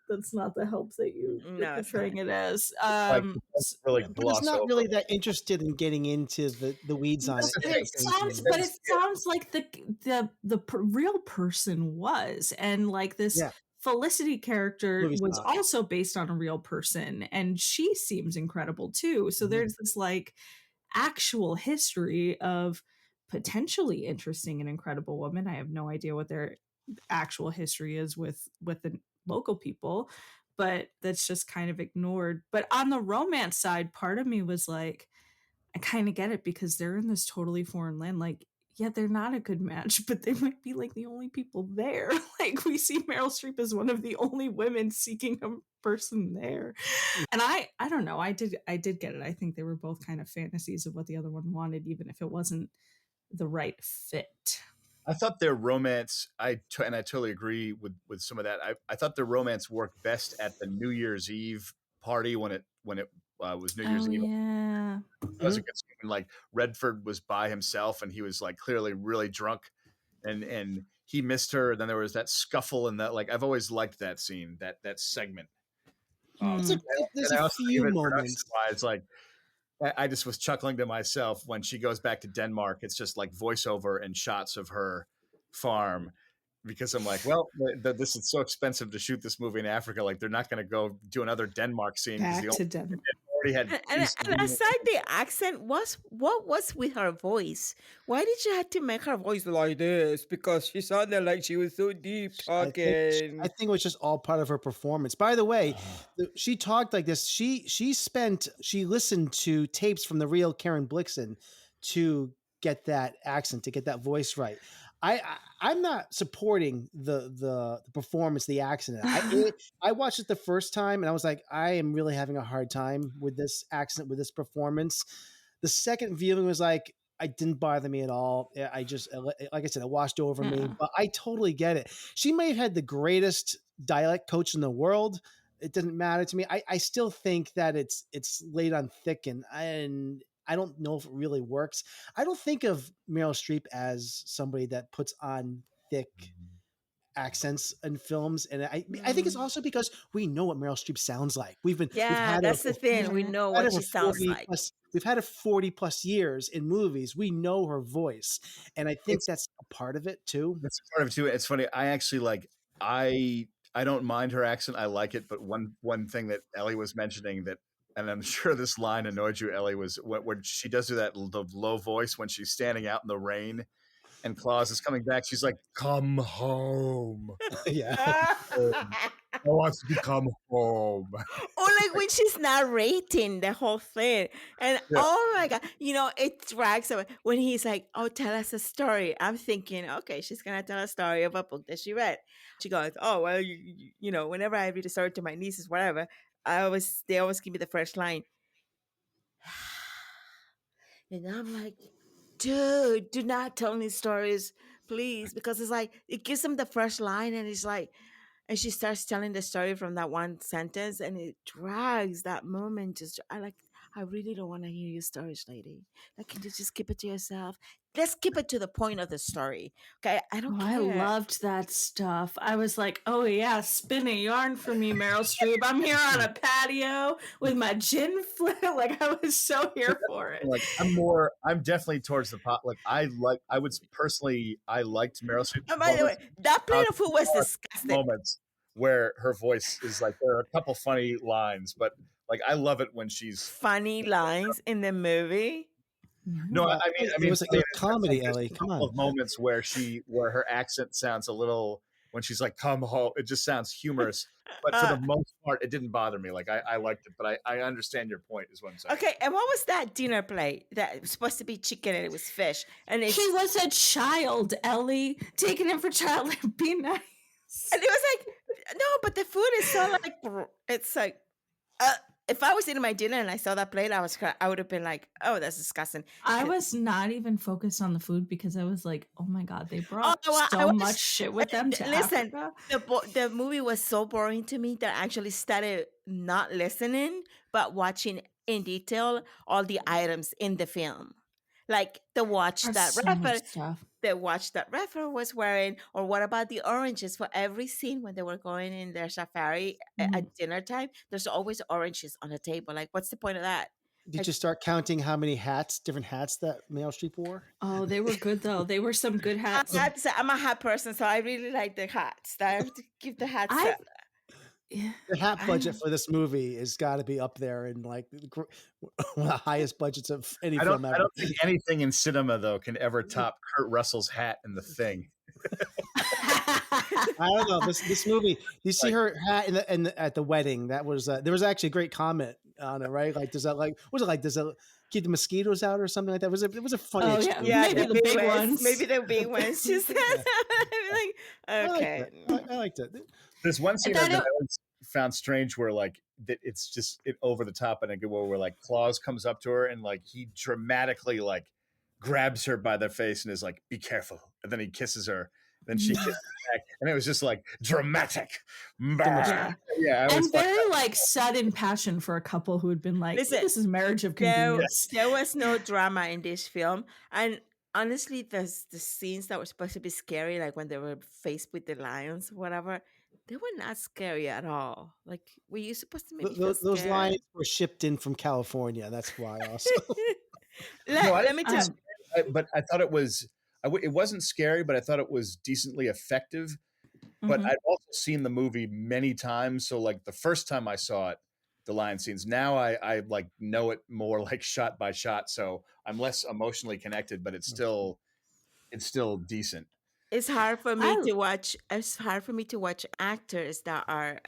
Speaker 3: that's not the help that you're portraying it as.
Speaker 6: Like, really
Speaker 2: but it's not really that interested in getting into the weeds on it.
Speaker 3: It sounds like the real person was, and like this Felicity character was also based on a real person, and she seems incredible too. So there's this like actual history of potentially interesting and incredible women. I have no idea what their actual history is with the local people, but that's just kind of ignored. But on the romance side, part of me was like, I kind of get it, because they're in this totally foreign land. Like, yeah, they're not a good match, but they might be like the only people there. Like, we see Meryl Streep as one of the only women seeking a person there. And I don't know. I did get it. I think they were both kind of fantasies of what the other one wanted, even if it wasn't the right fit.
Speaker 6: I thought their romance, and I totally agree with some of that. I thought their romance worked best at the New Year's Eve party when it was New Year's Eve.
Speaker 3: Yeah.
Speaker 6: It was a good scene. Like Redford was by himself and he was like clearly really drunk and he missed her. And then there was that scuffle and that, like, I've always liked that scene, that segment.
Speaker 2: There's a few moments.
Speaker 6: Like, I just was chuckling to myself when she goes back to Denmark. It's just like voiceover and shots of her farm, because I'm like, well, this is so expensive to shoot this movie in Africa. Like, they're not going to go do another Denmark scene.
Speaker 3: Back to Denmark.
Speaker 6: Had
Speaker 9: and aside the accent, what was with her voice? Why did you have to make her voice like this? Because she sounded like she was so deep talking.
Speaker 2: I think it was just all part of her performance. By the way, she talked like this. She listened to tapes from the real Karen Blixen to get that accent, to get that voice right. I'm not supporting the performance, the accent. I watched it the first time and I was like, I am really having a hard time with this accent, with this performance. The second viewing was like, it didn't bother me at all. I just, like I said, it washed over me, but I totally get it. She may have had the greatest dialect coach in the world. It didn't matter to me. I still think that it's laid on thick and I don't know if it really works. I don't think of Meryl Streep as somebody that puts on thick accents in films, and I think it's also because we know what Meryl Streep sounds like.
Speaker 9: That's the thing. We know what she sounds like.
Speaker 2: We've had her 40 plus years in movies. We know her voice, and I think that's a part of it too.
Speaker 6: That's part of it too. It's funny. I actually like. I don't mind her accent. I like it. But one thing that Ellie was mentioning that. And I'm sure this line annoyed you, Ellie, was when she does do that the low voice when she's standing out in the rain and Claus is coming back. She's like, come home.
Speaker 2: Yeah.
Speaker 6: I want to come home.
Speaker 9: Or like when she's narrating the whole thing. And oh my God, it drags away. When he's like, oh, tell us a story. I'm thinking, okay, she's going to tell a story of a book that she read. She goes, oh, well, whenever I read a story to my nieces, whatever, they always give me the first line. And I'm like, dude, do not tell me stories, please. Because it's like, it gives them the first line and it's like, and she starts telling the story from that one sentence and it drags that moment. I really don't want to hear your stories, lady. Like, can you just keep it to yourself? Let's keep it to the point of the story. Okay, I don't care.
Speaker 3: I loved that stuff. I was like, oh yeah, spin a yarn for me, Meryl Streep. I'm here on a patio with my gin flip. Like, I was so here for it.
Speaker 6: Like, I'm definitely towards the pot. Like, I liked Meryl Streep.
Speaker 9: And by the way, that plate of food was disgusting.
Speaker 6: Moments where her voice is like, there are a couple funny lines, but like, I love it when she's
Speaker 9: funny lines in the movie.
Speaker 6: No, I
Speaker 2: It
Speaker 6: mean,
Speaker 2: was
Speaker 6: I mean,
Speaker 2: a comedy,
Speaker 6: there's
Speaker 2: Ellie.
Speaker 6: a
Speaker 2: Come
Speaker 6: couple
Speaker 2: on.
Speaker 6: of moments where her accent sounds a little when she's like, "Come home." It just sounds humorous, but for the most part, it didn't bother me. Like I liked it, but I understand your point. Is what I'm saying.
Speaker 9: Okay, and what was that dinner plate that was supposed to be chicken and it was fish? And it's
Speaker 3: He was a child, Ellie. Taking him for child would be nice.
Speaker 9: and it was like, no, but the food is so like it's like if I was eating my dinner and I saw that plate, I would have been like, oh, that's disgusting.
Speaker 3: I was not even focused on the food because I was like, oh my God, they brought
Speaker 9: well,
Speaker 3: so much shit with them to
Speaker 9: listen,
Speaker 3: Africa.
Speaker 9: the movie was so boring to me that I actually started not listening, but watching in detail all the items in the film. Like the watch
Speaker 3: There's
Speaker 9: that
Speaker 3: so
Speaker 9: Raphael,
Speaker 3: much stuff.
Speaker 9: the watch that Raphael was wearing, or what about the oranges for every scene when they were going in their safari at dinner time? There's always oranges on the table. Like, what's the point of that?
Speaker 2: Did you start counting how many different hats that Meryl Streep wore?
Speaker 3: Oh, they were good though. They were some good hats.
Speaker 9: I'm a hat person, so I really like the hats. I have to give the hats.
Speaker 2: The hat budget for this movie has got to be up there in like one of the highest budgets of any film ever.
Speaker 6: I don't think anything in cinema though can ever top Kurt Russell's hat in The Thing.
Speaker 2: I don't know this movie. You see her hat at the wedding. That was there was actually a great comment on it, right? Like, does that does it keep the mosquitoes out or something like that? It was a funny.
Speaker 3: Oh,
Speaker 2: exchange.
Speaker 3: yeah, maybe the big ones.
Speaker 9: Maybe the big ones. She said, like, okay,
Speaker 2: I liked it.
Speaker 6: There's one scene that I always found strange where like that it's just over the top and I go where like Claus comes up to her and like he dramatically like grabs her by the face and is like, "Be careful," and then he kisses her. Then she kisses back, and it was just like dramatic. Yeah,
Speaker 3: and very like sudden passion for a couple who had been like,
Speaker 9: listen,
Speaker 3: this is marriage of convenience.
Speaker 9: There was no drama in this film, and honestly, the scenes that were supposed to be scary, like when they were faced with the lions, whatever, they were not scary at all. Like, were you supposed to maybe
Speaker 2: those lions were shipped in from California? That's why. Also,
Speaker 9: let me tell you.
Speaker 6: But I thought it was. It wasn't scary, but I thought it was decently effective. But I've also seen the movie many times. So like the first time I saw it, the lion scenes, now I like know it more like shot by shot. So I'm less emotionally connected, but it's still decent.
Speaker 9: It's hard for me to watch. It's hard for me to watch actors that are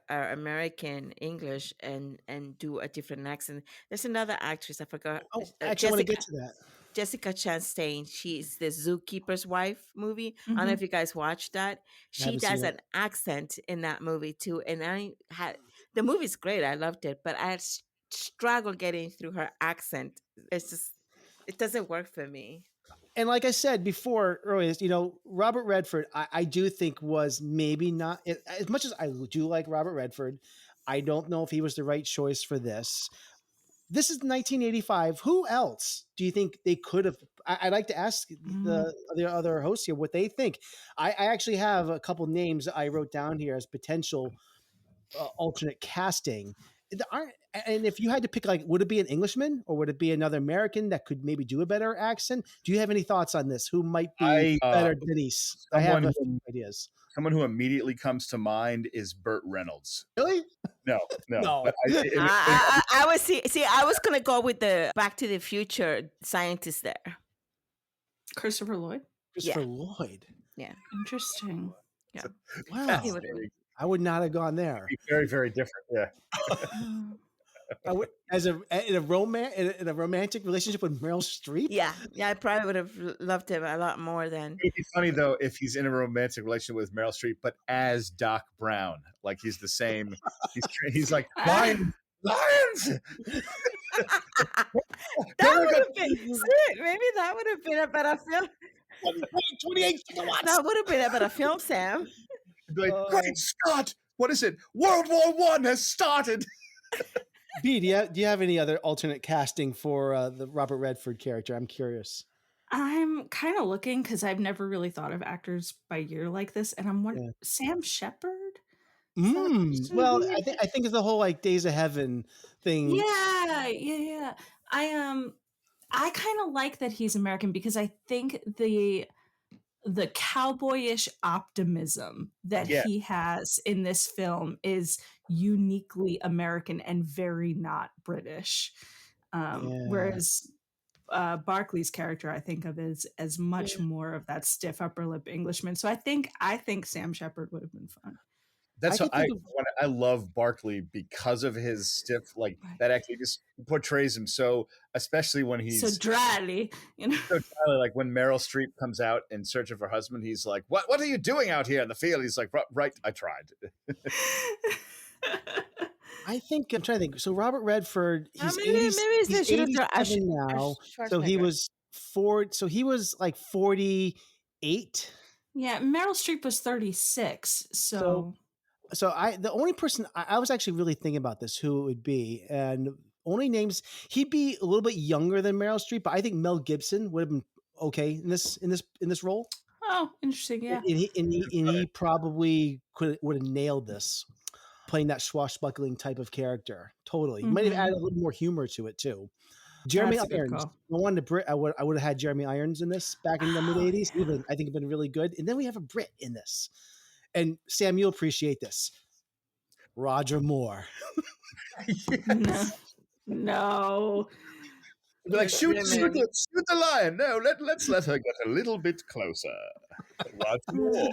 Speaker 9: American English and do a different accent. There's another actress I forgot.
Speaker 2: Oh, I actually want to get to that.
Speaker 9: Jessica Chastain. She's the Zookeeper's Wife movie. I don't know if you guys watched that. She does an accent in that movie too. And the movie's great. I loved it, but I struggled getting through her accent. It's just, it doesn't work for me.
Speaker 2: And like I said before earlier, Robert Redford, I do think was maybe not, as much as I do like Robert Redford, I don't know if he was the right choice for this. This is 1985. Who else do you think they could have? I'd like to ask the other hosts here what they think. I actually have a couple names I wrote down here as potential alternate casting. And if you had to pick, like, would it be an Englishman or would it be another American that could maybe do a better accent? Do you have any thoughts on this? Who might be better, Denise? I have a few ideas.
Speaker 6: Someone who immediately comes to mind is Burt Reynolds.
Speaker 2: Really?
Speaker 6: No.
Speaker 2: But
Speaker 9: I was I was gonna go with the Back to the Future scientist there.
Speaker 3: Christopher Lloyd.
Speaker 2: Lloyd.
Speaker 9: Yeah.
Speaker 3: Interesting.
Speaker 9: Yeah.
Speaker 2: Wow. I would not have gone there.
Speaker 6: Very, very different. Yeah.
Speaker 2: I would, in a romantic relationship with Meryl Streep.
Speaker 9: Yeah, I probably would have loved him a lot more than.
Speaker 6: It'd be funny though if he's in a romantic relationship with Meryl Streep, but as Doc Brown, like he's the same. He's like lions.
Speaker 9: That would have been maybe that would have been a better film.
Speaker 2: 28 gigawatts.
Speaker 9: That would have been a better film, Sam.
Speaker 6: Like, great Scott! What is it? World War I has started.
Speaker 2: B, do you have any other alternate casting for the Robert Redford character? I'm curious.
Speaker 3: I'm kind of looking because I've never really thought of actors by year like this, and I'm wondering, Sam Shepard.
Speaker 2: Well, I think it's the whole like Days of Heaven thing.
Speaker 3: Yeah. I kind of like that he's American because I think the cowboyish optimism that he has in this film is uniquely American and very not British. Whereas Barclay's character I think of as much more of that stiff upper lip Englishman. So I think Sam Shepard would have been fun.
Speaker 6: That's
Speaker 2: I
Speaker 6: what
Speaker 2: could think of
Speaker 6: I love Barkley because of his stiff, like that actually just portrays him so, especially when
Speaker 3: So
Speaker 6: he's
Speaker 3: dryly, you know.
Speaker 6: so Tyler, like when Meryl Streep comes out in search of her husband, he's like, What are you doing out here in the field?" He's like, Right, I tried."
Speaker 2: I think I'm trying to think. So Robert Redford, he's
Speaker 9: maybe
Speaker 2: 80,
Speaker 9: they
Speaker 2: he's
Speaker 9: should have done
Speaker 2: 87 now. So he was so he was like 48.
Speaker 3: Yeah, Meryl Streep was 36.
Speaker 2: So the only person I was actually really thinking about this who it would be, and only names he'd be a little bit younger than Meryl Streep, but I think Mel Gibson would have been okay in this role.
Speaker 3: Oh, interesting. Yeah.
Speaker 2: And he probably would have nailed this, playing that swashbuckling type of character. Totally. He might have added a little more humor to it too. Jeremy
Speaker 3: That's a good
Speaker 2: Irons.
Speaker 3: call.
Speaker 2: I wanted a Brit. I would have had Jeremy Irons in this back in the mid 80s. Even I think it'd been really good. And then we have a Brit in this. And Sam, you'll appreciate this. Roger Moore.
Speaker 3: No.
Speaker 6: Be like, shoot the lion. No, let's let her get a little bit closer. Roger Moore.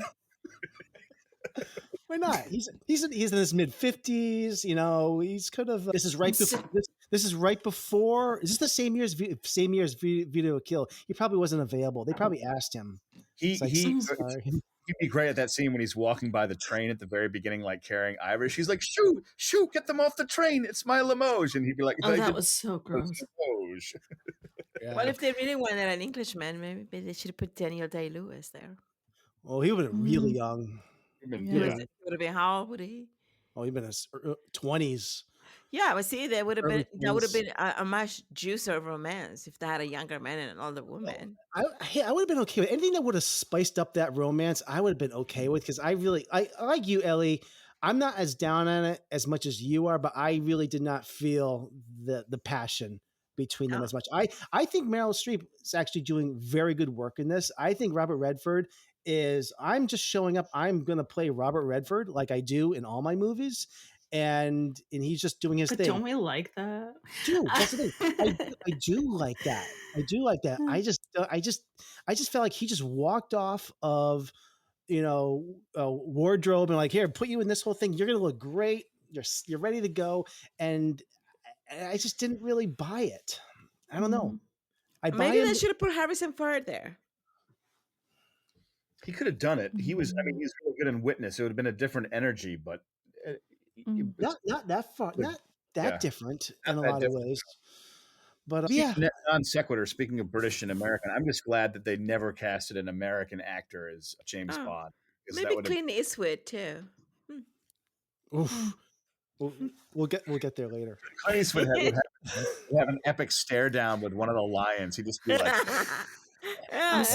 Speaker 2: Why not? He's in his mid 50s. You know, he's kind of. This is right before. This is right before. Is this the same year as Vito Kill? He probably wasn't available. They probably asked him.
Speaker 6: He'd be great at that scene when he's walking by the train at the very beginning, like carrying Irish. He's like, "Shoo, get them off the train! It's my Limoges!" And he'd be like,
Speaker 3: "Oh, that was so gross."
Speaker 2: Yeah.
Speaker 9: Well, if they really wanted an Englishman, maybe they should have put Daniel Day-Lewis there.
Speaker 2: Well, he would have been really young.
Speaker 9: Would have been how old would he?
Speaker 2: Oh, he'd been in his 20s.
Speaker 9: Yeah, but see, that would have been a much juicier romance if they had a younger man and an older woman.
Speaker 2: I would have been okay with anything that would have spiced up that romance. I would have been okay with, because I like you, Ellie. I'm not as down on it as much as you are, but I really did not feel the passion between them as much. I think Meryl Streep is actually doing very good work in this. I think Robert Redford I'm just showing up. I'm going to play Robert Redford like I do in all my movies. And he's just doing his thing.
Speaker 3: Don't we like that?
Speaker 2: That's the thing. I do like that. I do like that. I just felt like he just walked off of, wardrobe and like, here, put you in this whole thing. You're gonna look great. You're ready to go. And I just didn't really buy it. I don't know.
Speaker 9: Maybe they should have put Harrison Ford there.
Speaker 6: He could have done it. He was really good in Witness. It would have been a different energy, but
Speaker 2: not that far, not that different in a lot of ways. But
Speaker 6: non sequitur. Speaking of British and American, I'm just glad that they never casted an American actor as James Bond.
Speaker 9: Maybe Clint Eastwood too.
Speaker 2: Oof. We'll get there later.
Speaker 6: Clint Eastwood would have an epic stare down with one of the lions. He'd just be like,
Speaker 3: I'm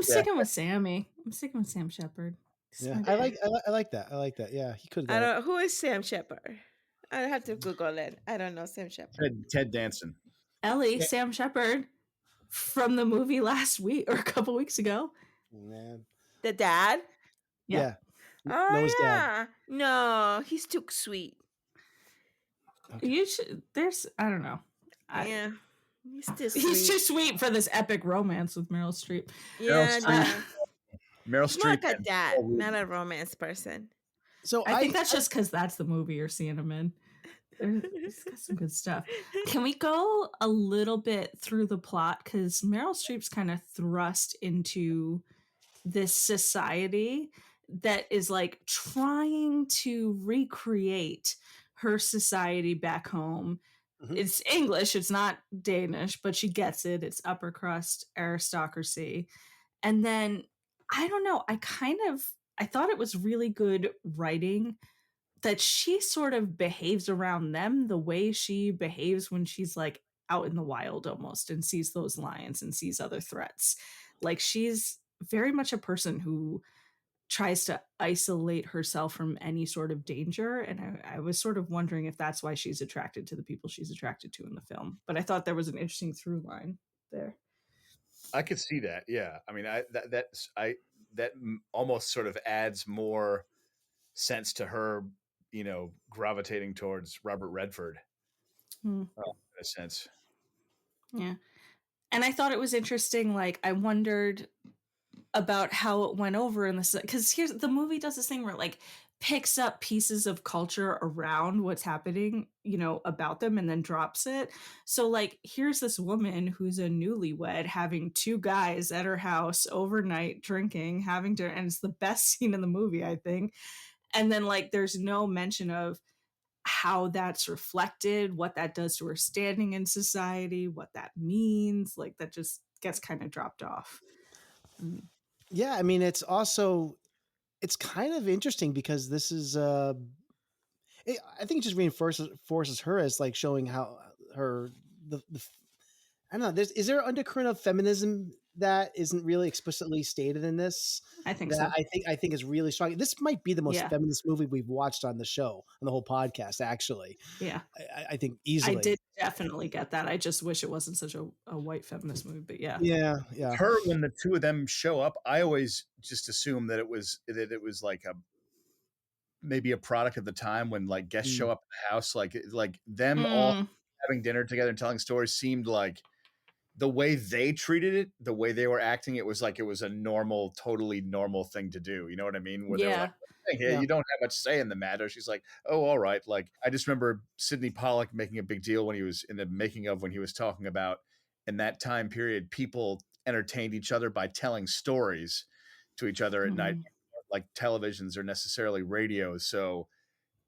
Speaker 3: sticking with Sammy. I'm sticking with Sam Shepard.
Speaker 2: Yeah, I like that. I like that. Yeah, he could.
Speaker 9: I don't. Who is Sam Shepard? I have to Google it. I don't know Sam Shepard.
Speaker 6: Ted Danson.
Speaker 3: Ellie, Sam Shepard from the movie last week or a couple weeks ago.
Speaker 2: Man.
Speaker 9: The dad?
Speaker 2: Yeah.
Speaker 9: Oh,
Speaker 2: Noah's dad.
Speaker 9: No, he's too sweet.
Speaker 3: Okay. You should. I don't know.
Speaker 9: Yeah. He's
Speaker 3: too sweet for this epic romance with Meryl Streep.
Speaker 9: Yeah.
Speaker 6: Meryl Streep.
Speaker 9: Like a dad, not a romance person.
Speaker 3: So I think that's just because that's the movie you're seeing him in. It's got some good stuff. Can we go a little bit through the plot? Because Meryl Streep's kind of thrust into this society that is like trying to recreate her society back home. Mm-hmm. It's English, it's not Danish, but she gets it. It's upper crust aristocracy. And then, I don't know, I thought it was really good writing that she sort of behaves around them the way she behaves when she's like out in the wild almost and sees those lions and sees other threats. Like she's very much a person who tries to isolate herself from any sort of danger. And I was sort of wondering if that's why she's attracted to the people she's attracted to in the film. But I thought there was an interesting through line there.
Speaker 6: I could see that. Yeah. I mean, that almost sort of adds more sense to her, gravitating towards Robert Redford in a sense.
Speaker 3: Yeah. And I thought it was interesting. Like, I wondered about how it went over in this, because here's the movie does this thing where it, like, picks up pieces of culture around what's happening, you know, about them, and then drops it. So, like, here's this woman who's a newlywed having two guys at her house overnight drinking, having dinner, and it's the best scene in the movie, I think. And then, like, there's no mention of how that's reflected, what that does to her standing in society, what that means. Like, that just gets kind of dropped off.
Speaker 2: Yeah, I mean, it's kind of interesting because this is I think it just reinforces her as like showing how her the I don't know. Is there an undercurrent of feminism that isn't really explicitly stated in this?
Speaker 3: I think
Speaker 2: that
Speaker 3: so.
Speaker 2: I think is really strong. This might be the most
Speaker 3: Yeah.
Speaker 2: feminist movie we've watched on the show, on the whole podcast. Actually,
Speaker 3: Yeah.
Speaker 2: I think easily.
Speaker 3: I did definitely get that. I just wish it wasn't such a white feminist movie, but yeah.
Speaker 2: Yeah.
Speaker 6: Her, when the two of them show up, I always just assume that it was like maybe a product of the time when like guests show up at the house, like them all having dinner together and telling stories seemed like the way they treated it, the way they were acting, it was like it was a normal, totally normal thing to do. You know what I mean? Where they're like, hey, you don't have much say in the matter. She's like, oh, all right. Like, I just remember Sydney Pollack making a big deal when he was in the making of, when he was talking about in that time period, people entertained each other by telling stories to each other at night, like televisions or necessarily radios. So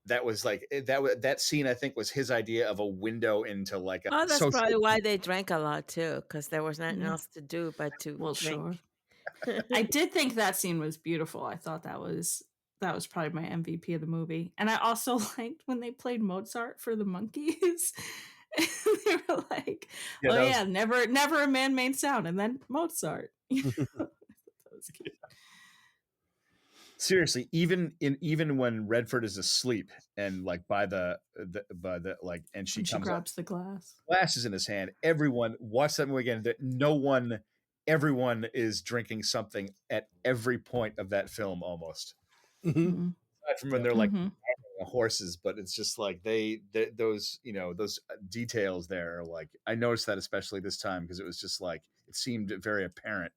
Speaker 6: that was like that scene, I think, was his idea of a window into like a
Speaker 9: that's probably why they drank a lot too, because there was nothing else to do but to drink.
Speaker 3: Sure. I did think that scene was beautiful. I thought that was probably my MVP of the movie. And I also liked when they played Mozart for the monkeys. They were like, never a man-made sound, and then Mozart. That was cute.
Speaker 6: Seriously, even when Redford is asleep and like by the like, and she
Speaker 3: grabs the glass
Speaker 6: is in his hand. Everyone watch that movie again. Everyone is drinking something at every point of that film, almost. Aside from when they're like horses, but it's just like those details there are like, I noticed that especially this time because it was just like it seemed very apparent.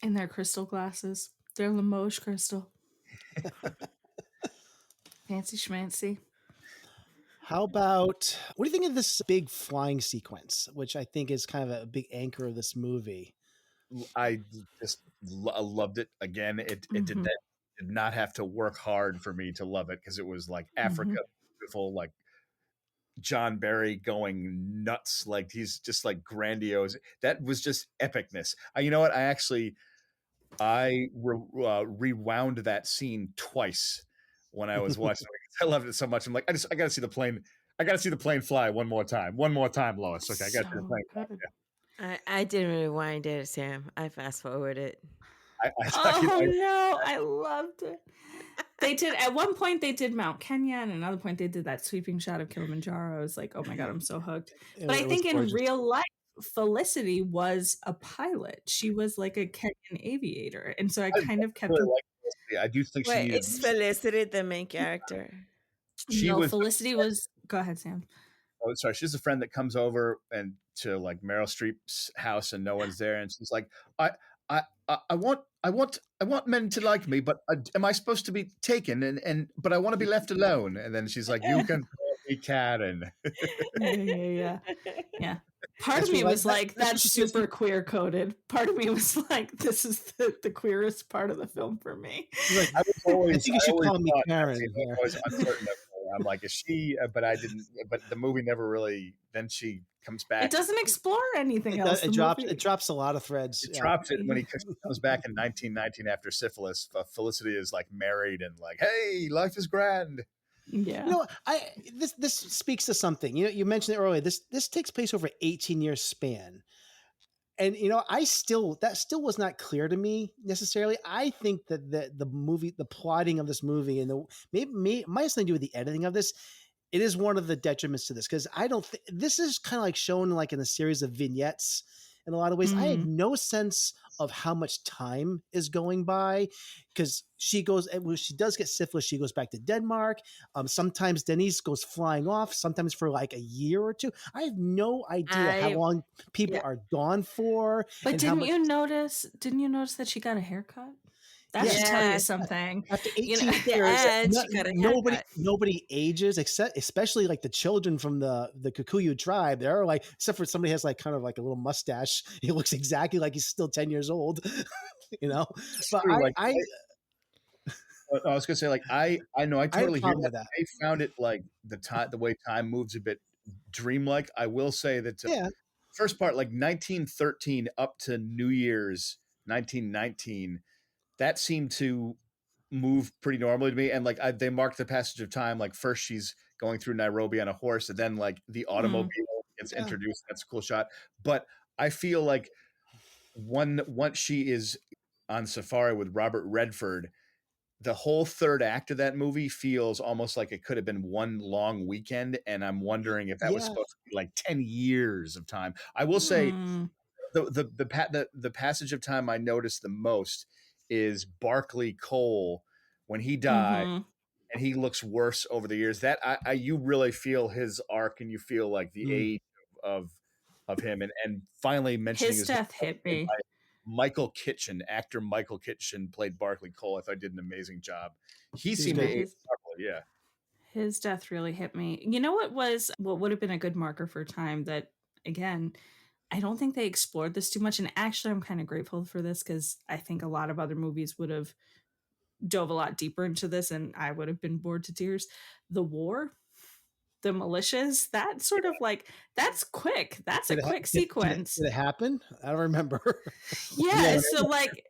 Speaker 3: In their crystal glasses, their Limoges crystal. Fancy schmancy.
Speaker 2: How about, what do you think of this big flying sequence, which I think is kind of a big anchor of this movie?
Speaker 6: I just loved it. Again, it did not have to work hard for me to love it, because it was like Africa, beautiful, like John Barry going nuts, like he's just like grandiose. That was just epicness. You know what? I rewound that scene twice when I was watching it. I loved it so much. I'm like, I gotta see the plane. I gotta see the plane fly one more time, Lois. Okay, I gotta see the plane fly. Yeah.
Speaker 9: I didn't rewind it, Sam. I fast forwarded.
Speaker 3: No, I loved it. They did at one point. They did Mount Kenya, and another point they did that sweeping shot of Kilimanjaro. I was like, oh my god, I'm so hooked. But I think in real life, Felicity was a pilot. She was like a Kenyan aviator, and so I kind of kept.
Speaker 6: I do think she.
Speaker 9: Wait, is Felicity the main character?
Speaker 3: Felicity was. Go ahead, Sam.
Speaker 6: Oh, sorry. She's a friend that comes over and to like Meryl Streep's house, and no one's there, and she's like, I want men to like me, but am I supposed to be taken? But I want to be left alone. And then she's like, you can call me Karen.
Speaker 3: Yeah. Part of me was like, that's super queer coded. Part of me was like, this is the queerest part of the film for me.
Speaker 2: Like, I think you should call me Karen.
Speaker 6: I was uncertain of her. I'm like, is she? But I didn't. But the movie never really. Then she comes back.
Speaker 3: It doesn't explore anything else.
Speaker 2: It drops a lot of threads.
Speaker 6: It drops it when he comes back in 1919 after syphilis. Felicity is like married and like, hey, life is grand.
Speaker 3: Yeah.
Speaker 2: You know, this speaks to something. You know, you mentioned it earlier. This takes place over 18-year span. And you know, that still was not clear to me necessarily. I think that the plotting of this movie and maybe might have something to do with the editing of this. It is one of the detriments to this, because I don't think this is kind of like shown like in a series of vignettes in a lot of ways. I had
Speaker 3: Mm.
Speaker 2: no sense of how much time is going by because she goes, when she does get syphilis, she goes back to Denmark. Sometimes Denise goes flying off, sometimes for like a year or two. I have no idea how
Speaker 9: I
Speaker 2: long people
Speaker 9: yeah.
Speaker 2: are gone for
Speaker 3: But
Speaker 2: and how
Speaker 3: didn't
Speaker 2: much.
Speaker 3: you notice? Didn't you notice that she got a haircut? That
Speaker 2: Yes,
Speaker 3: should tell you
Speaker 9: Yes.
Speaker 3: something.
Speaker 2: after
Speaker 3: You know,
Speaker 2: 18
Speaker 9: The
Speaker 2: years,
Speaker 9: end, she got a haircut.
Speaker 2: nobody ages except especially like the children from the Kikuyu tribe. They're like, except for somebody has like kind of like a little mustache. He looks exactly like he's still 10 years old, you know. But
Speaker 6: True. Like I was gonna say, like I know I
Speaker 2: I had a
Speaker 6: totally hear
Speaker 2: problem
Speaker 6: that.
Speaker 2: with that.
Speaker 6: I found it like the way time moves a bit dreamlike. I will say that
Speaker 2: Yeah,
Speaker 6: first part, like 1913 up to New Year's 1919, that seemed to move pretty normally to me. And like they marked the passage of time. Like first she's going through Nairobi on a horse, and then like the automobile gets
Speaker 2: Yeah.
Speaker 6: introduced. That's a cool shot. But I feel like once she is on safari with Robert Redford, the whole third act of that movie feels almost like it could have been one long weekend, and I'm wondering if that was
Speaker 2: yeah,
Speaker 6: supposed to be like 10 years of time. I will say
Speaker 3: mm,
Speaker 6: the passage of time I noticed the most is Barclay Cole when he died,
Speaker 3: mhm.
Speaker 6: and he looks worse over the years. That you really feel his arc, and you feel like the
Speaker 2: Mm.
Speaker 6: age of him, and finally mentioning
Speaker 3: His
Speaker 6: his name,
Speaker 3: death hit me.
Speaker 6: Michael Kitchen, actor Michael Kitchen played Barclay Cole. I thought did an amazing job. He
Speaker 2: was
Speaker 6: seemed to
Speaker 2: good.
Speaker 6: age
Speaker 3: His
Speaker 6: properly, yeah.
Speaker 3: his death really hit me. You know what would have been a good marker for time that again, I don't think they explored this too much. And actually I'm kind of grateful for this because I think a lot of other movies would have dove a lot deeper into this and I would have been bored to tears. The war, the militias, that sort of like that's quick. That's a
Speaker 2: Did it,
Speaker 3: quick
Speaker 2: did,
Speaker 3: sequence.
Speaker 2: did it happen? I don't remember.
Speaker 3: Yeah. So like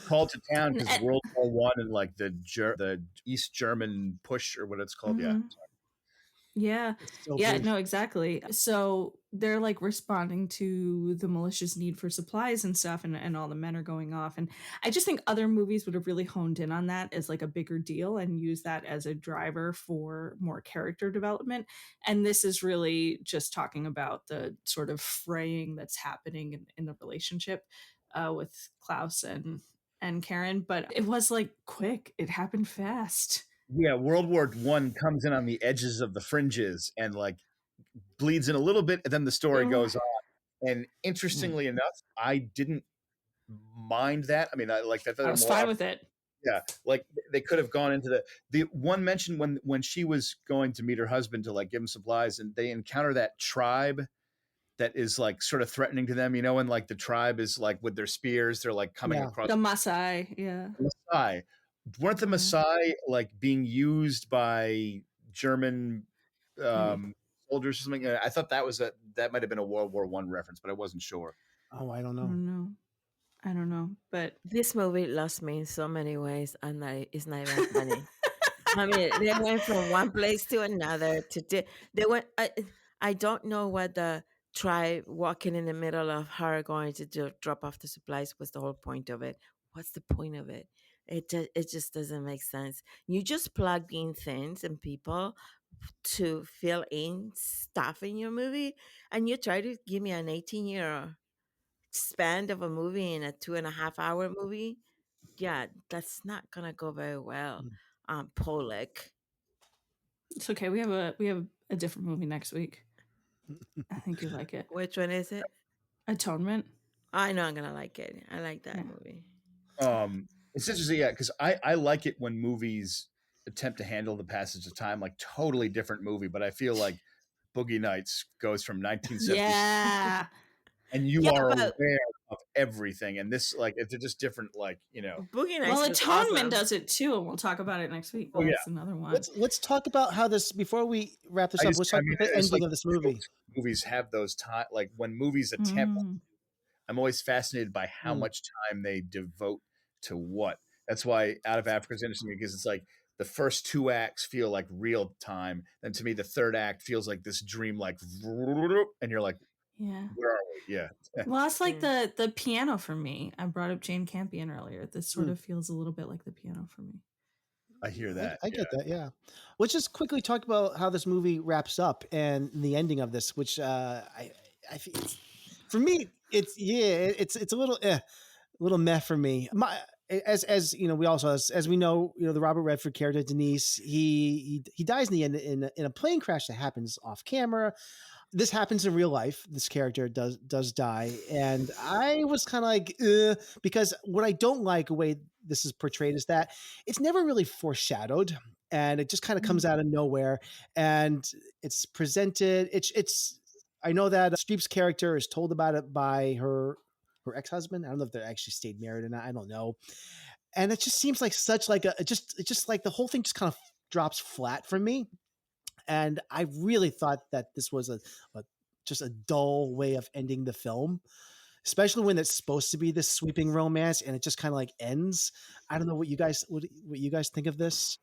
Speaker 6: Called to town because
Speaker 3: and-
Speaker 6: World War One and like the East German push or what it's called. Yeah.
Speaker 3: Mhm. Yeah.
Speaker 2: It's so
Speaker 3: Yeah,
Speaker 2: brief.
Speaker 3: no, exactly. So they're like responding to the malicious need for supplies and stuff, and all the men are going off. And I just think other movies would have really honed in on that as like a bigger deal and used that as a driver for more character development. And this is really just talking about the sort of fraying that's happening in the relationship with Klaus and Karen. But it was like quick. It happened fast.
Speaker 6: Yeah, World War One comes in on the edges of the fringes and like bleeds in a little bit, and then the story goes on. And interestingly enough, I didn't mind that. I mean, I like that.
Speaker 3: I was fine with it.
Speaker 6: Yeah, like they could have gone into the one mention when she was going to meet her husband to like give him supplies, and they encounter that tribe that is like sort of threatening to them, and like the tribe is like with their spears, they're like coming
Speaker 2: Yeah.
Speaker 6: across
Speaker 3: The Maasai, yeah.
Speaker 6: Maasai. Weren't the Maasai like being used by German soldiers or something? I thought that might have been a World War One reference, but I wasn't sure.
Speaker 2: Oh, I don't
Speaker 3: I
Speaker 2: know.
Speaker 3: don't know. I don't know, but
Speaker 9: This movie lost me in so many ways, and it's not even funny. I mean, they went from one place to another they went. I don't know what the tribe walking in the middle of her going to drop off the supplies was the whole point of it. What's the point of it? It just doesn't make sense. You just plug in things and people to fill in stuff in your movie, and you try to give me an 18-year span of a movie in a 2.5 hour movie. Yeah, that's not gonna go very well. Pollack.
Speaker 3: it's okay. We have a different movie next week. I think you like it.
Speaker 9: Which one is it?
Speaker 3: Atonement.
Speaker 9: I know I'm gonna like it. I like that
Speaker 3: Yeah.
Speaker 9: movie.
Speaker 6: It's interesting, yeah, because I like it when movies attempt to handle the passage of time like totally different movie, but I feel like Boogie Nights goes from 1970
Speaker 3: Yeah.
Speaker 6: and you
Speaker 9: Yeah,
Speaker 6: are
Speaker 9: but
Speaker 6: aware of everything, and this like they're just different, like
Speaker 9: Boogie Nights
Speaker 3: Well,
Speaker 9: was
Speaker 3: Atonement
Speaker 9: awesome.
Speaker 3: does it too, and we'll talk about it next week.
Speaker 6: Oh, yeah.
Speaker 3: That's another one.
Speaker 2: Let's talk about how this before we wrap this
Speaker 6: I
Speaker 2: up.
Speaker 6: just
Speaker 2: Let's talk
Speaker 6: I mean
Speaker 2: about the
Speaker 6: it's
Speaker 2: ending
Speaker 6: like
Speaker 2: of this movie.
Speaker 6: movies have those time, like when movies attempt.
Speaker 3: Mm.
Speaker 6: I'm always fascinated by how much time they devote to what. That's why Out of Africa is interesting, because it's like the first two acts feel like real time. Then to me, the third act feels like this dream, like, and you're like,
Speaker 3: Yeah.
Speaker 6: where are we? Yeah.
Speaker 3: Well, it's like the piano for me. I brought up Jane Campion earlier. This sort of feels a little bit like the piano for me.
Speaker 6: I hear that.
Speaker 2: I get that. Yeah. Let's just quickly talk about how this movie wraps up and the ending of this, which I feel for me, it's a little meh for me. As you know, we also as we know, the Robert Redford character Denise, he dies in the end in a plane crash that happens off camera. This happens in real life. This character does die, and I was kind of like, because what I don't like the way this is portrayed is that it's never really foreshadowed, and it just kind of comes out of nowhere, and it's presented. It's. I know that Streep's character is told about it by her ex-husband. I don't know if they actually stayed married or not. I don't know, and it just seems like such like a just like the whole thing just kind of drops flat for me. And I really thought that this was a just a dull way of ending the film, especially when it's supposed to be this sweeping romance and it just kind of like ends. I don't know what you guys think of this.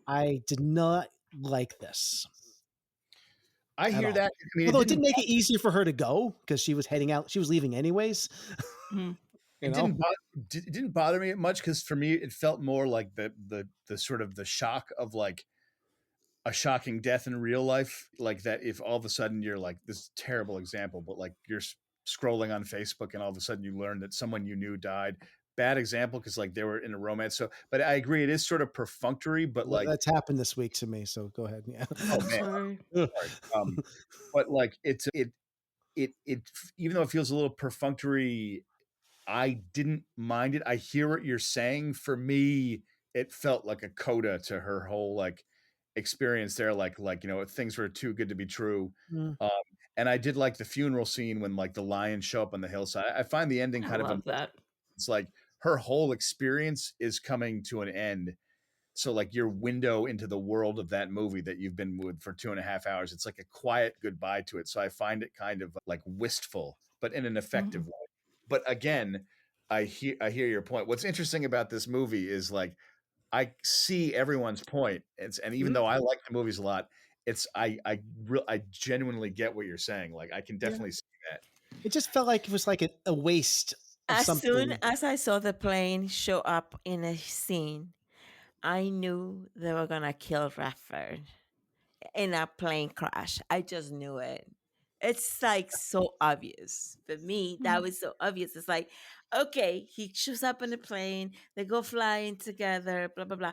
Speaker 2: I did not like this
Speaker 6: I
Speaker 2: at
Speaker 6: hear
Speaker 2: all.
Speaker 6: that. I mean,
Speaker 2: Although it did make it easier for her to go because she was heading out. She was leaving anyways.
Speaker 3: Mhm.
Speaker 6: it didn't bother me much because for me it felt more like the sort of the shock of like a shocking death in real life, like that if all of a sudden you're like, this terrible example, but like you're scrolling on Facebook and all of a sudden you learn that someone you knew died. Bad example because like they were in a romance. So, but I agree, it is sort of perfunctory, but
Speaker 2: Well,
Speaker 6: like,
Speaker 2: that's happened this week to me. So go ahead. Yeah.
Speaker 6: oh man,
Speaker 3: Sorry.
Speaker 6: sorry. But like it even though it feels a little perfunctory, I didn't mind it. I hear what you're saying. For me, it felt like a coda to her whole like experience there. Like things were too good to be true.
Speaker 2: Mm.
Speaker 6: Um, and I did like the funeral scene when like the lions show up on the hillside. I find the ending
Speaker 3: I
Speaker 6: kind of
Speaker 3: love that.
Speaker 6: it's like her whole experience is coming to an end. So like your window into the world of that movie that you've been with for 2.5 hours, it's like a quiet goodbye to it. So I find it kind of like wistful, but in an effective way. But again, I hear your point. What's interesting about this movie is like I see everyone's point. And even though I like the movies a lot, it's I genuinely get what you're saying. Like I can definitely see that.
Speaker 2: It just felt like it was like a waste of
Speaker 9: As soon
Speaker 2: something.
Speaker 9: as I saw the plane show up in a scene, I knew they were gonna kill Rafford in a plane crash. I just knew it. It's like so obvious. For me, that was so obvious. It's like, okay, he shows up in the plane, they go flying together, blah blah blah.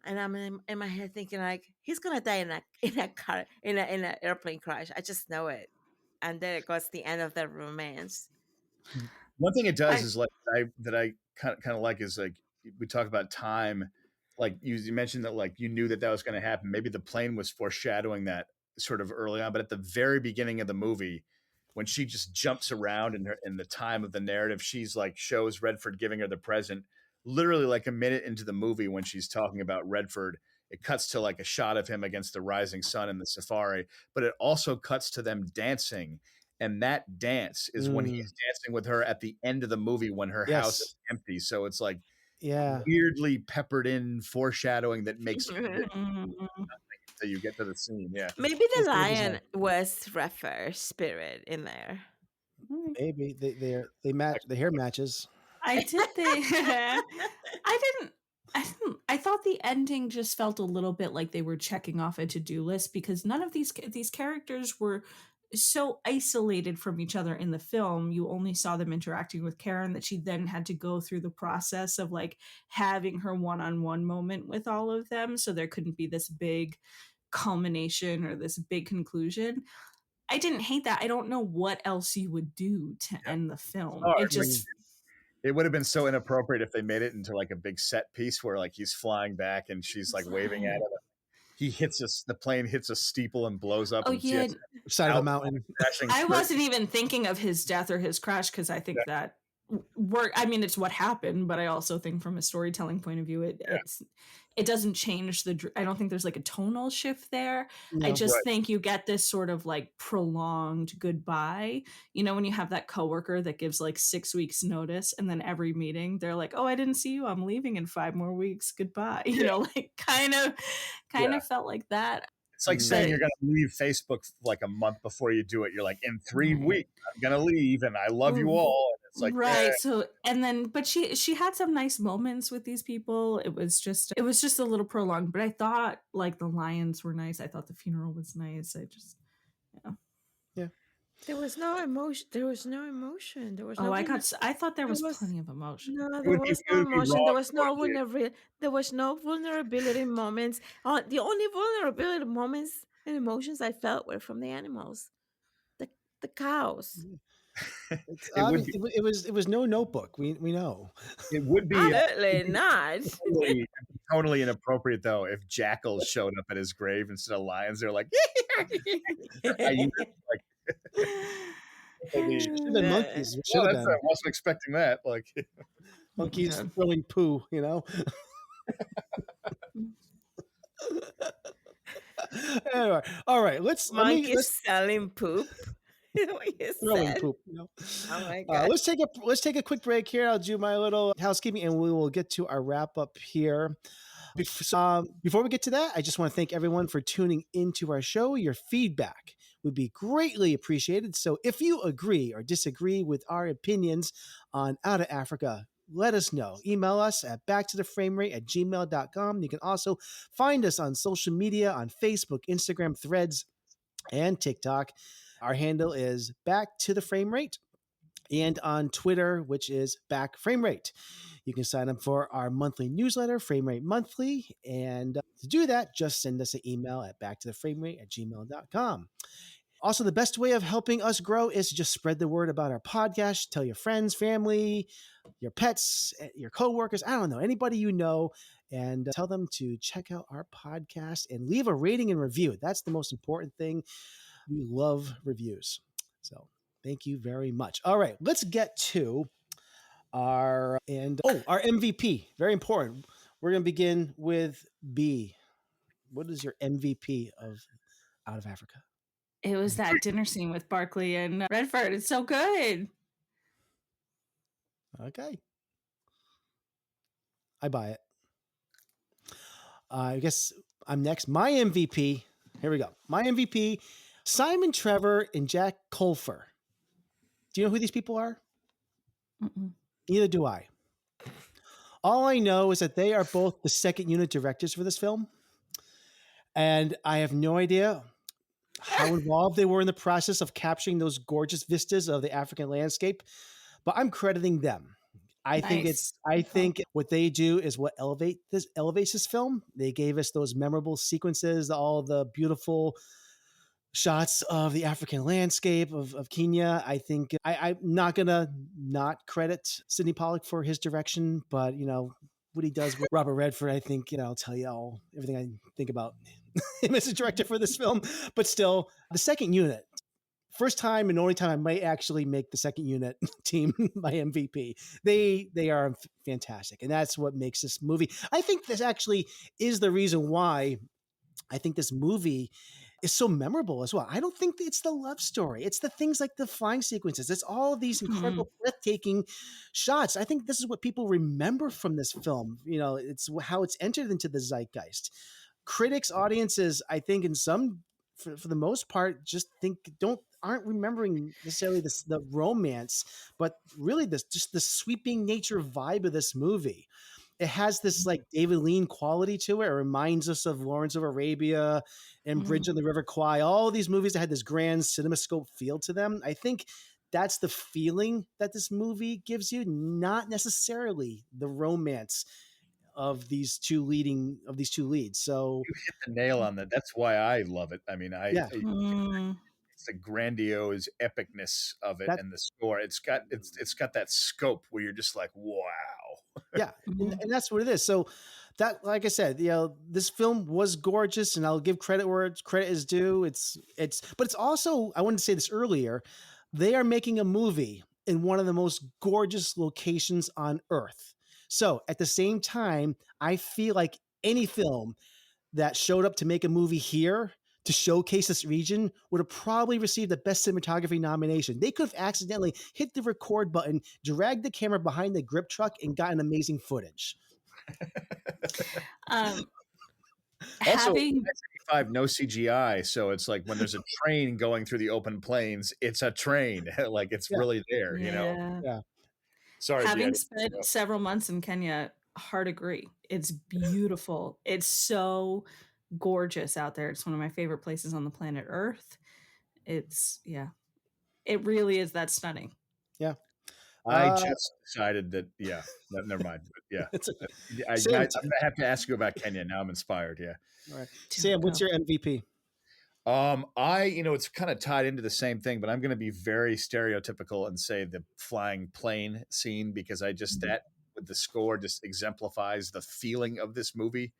Speaker 9: And I'm in my head thinking like he's gonna die in a car in an airplane crash. I just know it. And then it goes the end of the romance.
Speaker 6: One thing it does is like that I kind of like is like we talk about time. Like you mentioned that like you knew that was going to happen. Maybe the plane was foreshadowing that sort of early on, but at the very beginning of the movie, when she just jumps around in the time of the narrative, she's like shows Redford giving her the present. Literally like a minute into the movie when she's talking about Redford, it cuts to like a shot of him against the rising sun in the safari, but it also cuts to them dancing. And that dance is when he's dancing with her at the end of the movie when her house is empty. So it's like weirdly peppered in foreshadowing that makes you nothing until you get to the scene. Yeah.
Speaker 9: Maybe the lion was Rafford's spirit in there.
Speaker 2: Maybe they match the hair matches.
Speaker 3: I did think I thought the ending just felt a little bit like they were checking off a to-do list because none of these characters were so isolated from each other in the film. You only saw them interacting with Karen, that she then had to go through the process of like having her one-on-one moment with all of them, so there couldn't be this big culmination or this big conclusion. I didn't hate that. I don't know what else you would do to end the film.
Speaker 6: It would have been so inappropriate if they made it into like a big set piece where like he's flying back and she's like waving at him. The plane hits a steeple and blows up.
Speaker 3: Oh
Speaker 6: and
Speaker 3: yeah,
Speaker 2: side of the mountain.
Speaker 3: I wasn't even thinking of his death or his crash because I think that work. I mean, it's what happened, but I also think from a storytelling point of view, it doesn't change I don't think there's like a tonal shift there. No. I just think you get this sort of like prolonged goodbye. You know, when you have that coworker that gives like 6 weeks notice and then every meeting they're like, oh, I didn't see you. I'm leaving in 5 more weeks. Goodbye. You know, like kind of felt like that.
Speaker 6: It's like saying you're going to leave Facebook like a month before you do it. You're like, in 3 weeks, I'm going to leave and I love you all. And it's like,
Speaker 3: right. So, and then, but she had some nice moments with these people. It was just a little prolonged, but I thought like the lions were nice. I thought the funeral was nice. I just,
Speaker 2: yeah.
Speaker 9: There was no emotion. There was no emotion. There was no.
Speaker 3: I thought there
Speaker 9: There
Speaker 3: was
Speaker 9: was
Speaker 3: plenty of emotion.
Speaker 9: no.
Speaker 6: It
Speaker 9: There
Speaker 6: would be
Speaker 9: was no emotion. There
Speaker 6: wrong
Speaker 9: was
Speaker 6: for
Speaker 9: no
Speaker 6: you.
Speaker 9: vulnerability. There was no vulnerability moments. The only vulnerability moments and emotions I felt were from the animals, the the cows.
Speaker 2: It's
Speaker 6: It would
Speaker 2: obvious.
Speaker 6: be.
Speaker 2: It was no Notebook. We know.
Speaker 6: It would be.
Speaker 9: Absolutely not.
Speaker 6: Totally inappropriate though if jackals showed up at his grave instead of lions. They're like, hyenas, like,
Speaker 2: Should have been monkeys. It should
Speaker 6: well,
Speaker 2: have
Speaker 6: that's
Speaker 2: been
Speaker 6: I wasn't expecting that. Like,
Speaker 2: monkeys
Speaker 3: God.
Speaker 2: throwing poo. You know. Anyway, all right.
Speaker 9: Monkeys selling poop. What you
Speaker 2: throwing
Speaker 9: said?
Speaker 2: poop. You know.
Speaker 9: Oh my god.
Speaker 2: Let's take a quick break here. I'll do my little housekeeping, and we will get to our wrap up here. Before we get to that, I just want to thank everyone for tuning into our show. Your feedback would be greatly appreciated. So if you agree or disagree with our opinions on Out of Africa, let us know. Email us at backtotheframerate@gmail.com. You can also find us on social media on Facebook, Instagram, Threads, and TikTok. Our handle is Back to the Frame Rate, and on Twitter, which is Back Frame Rate. You can sign up for our monthly newsletter, Frame Rate Monthly. And to do that, just send us an email at backtotheframerate@gmail.com. Also, the best way of helping us grow is to just spread the word about our podcast. Tell your friends, family, your pets, your coworkers, I don't know, anybody you know, and tell them to check out our podcast and leave a rating and review. That's the most important thing. We love reviews. So thank you very much. All right, let's get to our MVP. Very important. We're going to begin with B. What is your MVP of Out of Africa?
Speaker 3: It was that dinner scene with Barkley and Redford. It's so good.
Speaker 2: Okay. I buy it. I guess I'm next. My MVP. Here we go. My MVP, Simon Trevor and Jack Colfer. Do you know who these people are?
Speaker 3: Mm-mm.
Speaker 2: Neither do I. All I know is that they are both the second unit directors for this film. And I have no idea how involved they were in the process of capturing those gorgeous vistas of the African landscape, but I'm crediting them. I think what they do is what elevates this film. They gave us those memorable sequences, all the beautiful shots of the African landscape of Kenya. I think I'm not gonna not credit Sydney Pollack for his direction, but what he does with Robert Redford, I think I'll tell you everything I think about him as a director for this film. But still, the second unit. First time and only time I might actually make the second unit team my MVP. They are fantastic, and that's what makes this movie. I think this actually is the reason why I think this movie is so memorable as well. I don't think it's the love story. It's the things like the flying sequences. It's all of these incredible, breathtaking shots. I think this is what people remember from this film. It's how it's entered into the zeitgeist. Critics, audiences, I think for the most part, just aren't remembering necessarily the romance, but really just the sweeping nature vibe of this movie. It has this like David Lean quality to it. It reminds us of Lawrence of Arabia and Bridge on the River Kwai. All these movies that had this grand cinemascope feel to them. I think that's the feeling that this movie gives you, not necessarily the romance of these two leads. So
Speaker 6: you hit the nail on that. That's why I love it. I mean, it's the grandiose epicness of it and the score. It's got that scope where you're just like, wow.
Speaker 2: Yeah, and that's what it is. So that, like I said, this film was gorgeous, and I'll give credit where credit is due. But it's also, I wanted to say this earlier, they are making a movie in one of the most gorgeous locations on Earth. So at the same time, I feel like any film that showed up to make a movie here to showcase this region would have probably received the best cinematography nomination. They could have accidentally hit the record button, dragged the camera behind the grip truck, and gotten amazing footage.
Speaker 6: Also, no CGI, so it's like when there's a train going through the open plains, it's a train. Like it's really there,
Speaker 2: Yeah.
Speaker 6: Sorry,
Speaker 3: having spent several months in Kenya, hard agree. It's beautiful. It's so gorgeous out there. It's one of my favorite places on the planet Earth. It's it really is that stunning.
Speaker 2: Yeah.
Speaker 6: I just decided that. Yeah, never mind. But yeah,
Speaker 2: It's a,
Speaker 6: I
Speaker 2: Sam,
Speaker 6: have to ask you about Kenya now. I'm inspired. Yeah.
Speaker 2: all right. Sam, what's your MVP?
Speaker 6: It's kind of tied into the same thing, but I'm going to be very stereotypical and say the flying plane scene, because I just that with the score just exemplifies the feeling of this movie.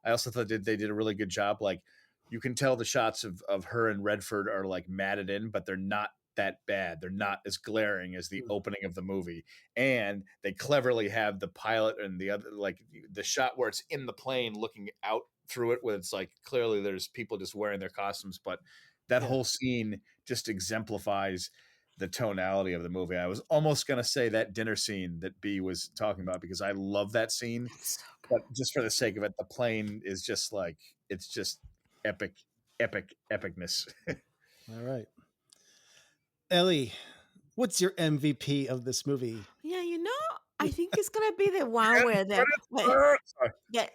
Speaker 6: I also thought they did a really good job. Like, you can tell the shots of her and Redford are like matted in, but they're not that bad. They're not as glaring as the opening of the movie. And they cleverly have the pilot and the other, like the shot where it's in the plane looking out through it, where it's like clearly there's people just wearing their costumes, but that whole scene just exemplifies the tonality of the movie. I was almost going to say that dinner scene that B was talking about, because I love that scene, but just for the sake of it, the plane is just like, it's just epicness.
Speaker 2: All right. Ellie, what's your MVP of this movie?
Speaker 9: Yeah, I think it's gonna be the one where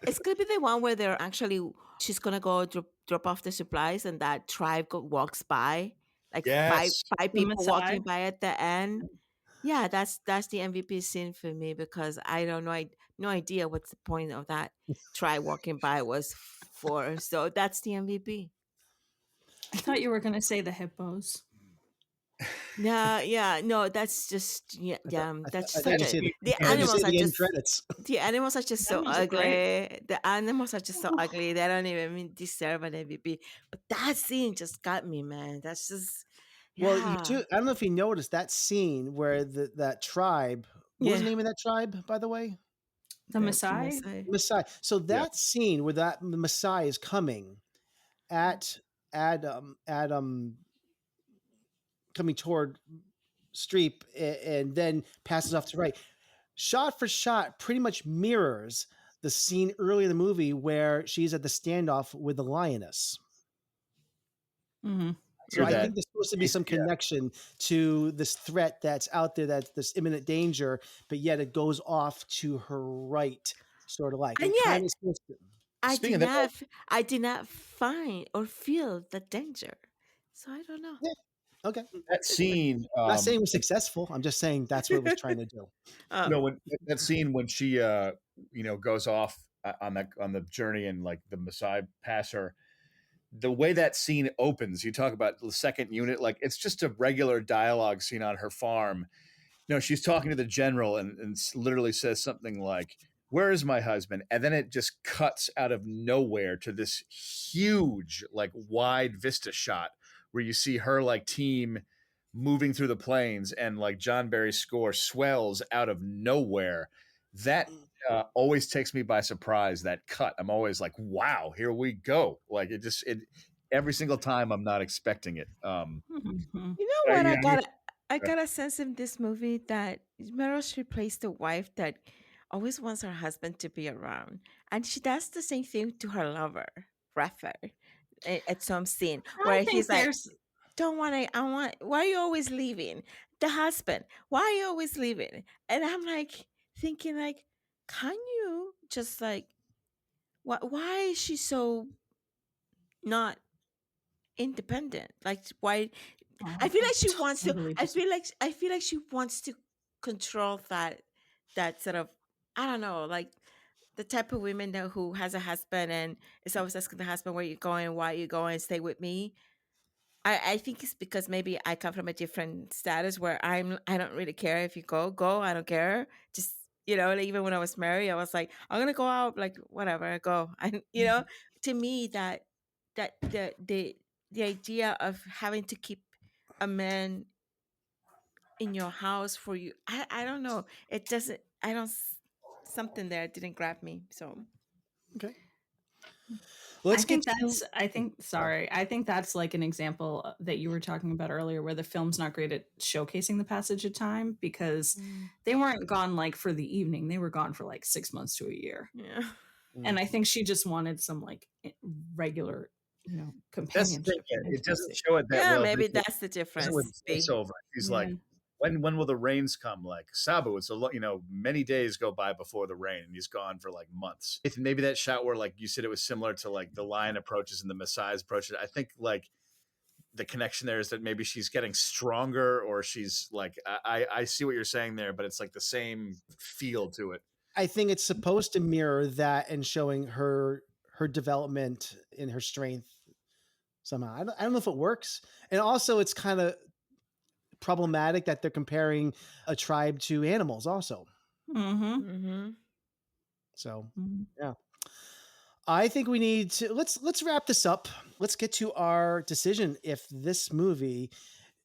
Speaker 9: it's gonna be the one where they're actually she's gonna go drop off the supplies, and that tribe walks by, like five people walking by at the end. Yeah, that's the MVP scene for me, because I don't know, no idea what's the point of that tribe walking by was for. So that's the MVP.
Speaker 3: I thought you were going to say the hippos.
Speaker 9: No, that's just that's
Speaker 2: I
Speaker 9: such
Speaker 2: the
Speaker 9: animals are just so ugly. The animals are just so ugly. They don't even deserve an MVP. But that scene just got me, man. That's just
Speaker 2: Well, I don't know if you noticed that scene where that tribe. What was the name of that tribe, by the way?
Speaker 3: The Maasai.
Speaker 2: Maasai. So that scene where the Maasai is coming at Adam coming toward Streep and then passes off to right. Shot for shot, pretty much mirrors the scene early in the movie where she's at the standoff with the lioness.
Speaker 3: Mm-hmm.
Speaker 2: So I think there's supposed to be some connection to this threat that's out there, that's this imminent danger, but yet it goes off to her right, sort of like.
Speaker 9: And yet, I did not find or feel the danger. So I don't know.
Speaker 2: Yeah. Okay.
Speaker 6: That scene.
Speaker 2: I'm not saying it was successful. I'm just saying that's what it was trying to do.
Speaker 6: When that scene when she goes off on the journey and like the Maasai pass her, the way that scene opens, you talk about the second unit, like it's just a regular dialogue scene on her farm. She's talking to the general and literally says something like, "Where is my husband?" And then it just cuts out of nowhere to this huge, like wide vista shot where you see her like team moving through the plains, and like John Barry's score swells out of nowhere. That always takes me by surprise, that cut. I'm always like, wow, here we go. Like it every single time I'm not expecting it.
Speaker 9: You know what? I got a sense in this movie that Meryl Streep plays the wife that always wants her husband to be around. And she does the same thing to her lover, Redford, at some scene where he's like, why are you always leaving? The husband, why are you always leaving? And I'm like thinking like, can you just like, why is she so not independent? Like, why? I feel like she wants to. I feel like she wants to control that sort of. I don't know, like the type of women who has a husband and is always asking the husband, "Where you going? Why are you going? Stay with me." I think it's because maybe I come from a different status where I don't really care if you go. I don't care. Just like even when I was married, I was like, I'm gonna go out, like whatever, go. And to me that the idea of having to keep a man in your house for you, I don't know. It doesn't. Something there didn't grab me. So
Speaker 2: okay.
Speaker 3: I think that's like an example that you were talking about earlier, where the film's not great at showcasing the passage of time, because they weren't gone like for the evening. They were gone for like 6 months to a year.
Speaker 9: Yeah.
Speaker 3: And I think she just wanted some like regular, companionship.
Speaker 6: It doesn't show it that well.
Speaker 9: Yeah, maybe that's the difference.
Speaker 6: He's like, when will the rains come? Like Sabu, it's many days go by before the rain, and he's gone for like months. Maybe that shot where, like you said, it was similar to like the lion approaches and the Maasai's approaches. I think like the connection there is that maybe she's getting stronger, or she's like, I see what you're saying there, but it's like the same feel to it.
Speaker 2: I think it's supposed to mirror that and showing her development in her strength somehow. I don't know if it works. And also it's kind of problematic that they're comparing a tribe to animals also. So yeah, I think we need to let's wrap this up. Let's get to our decision if this movie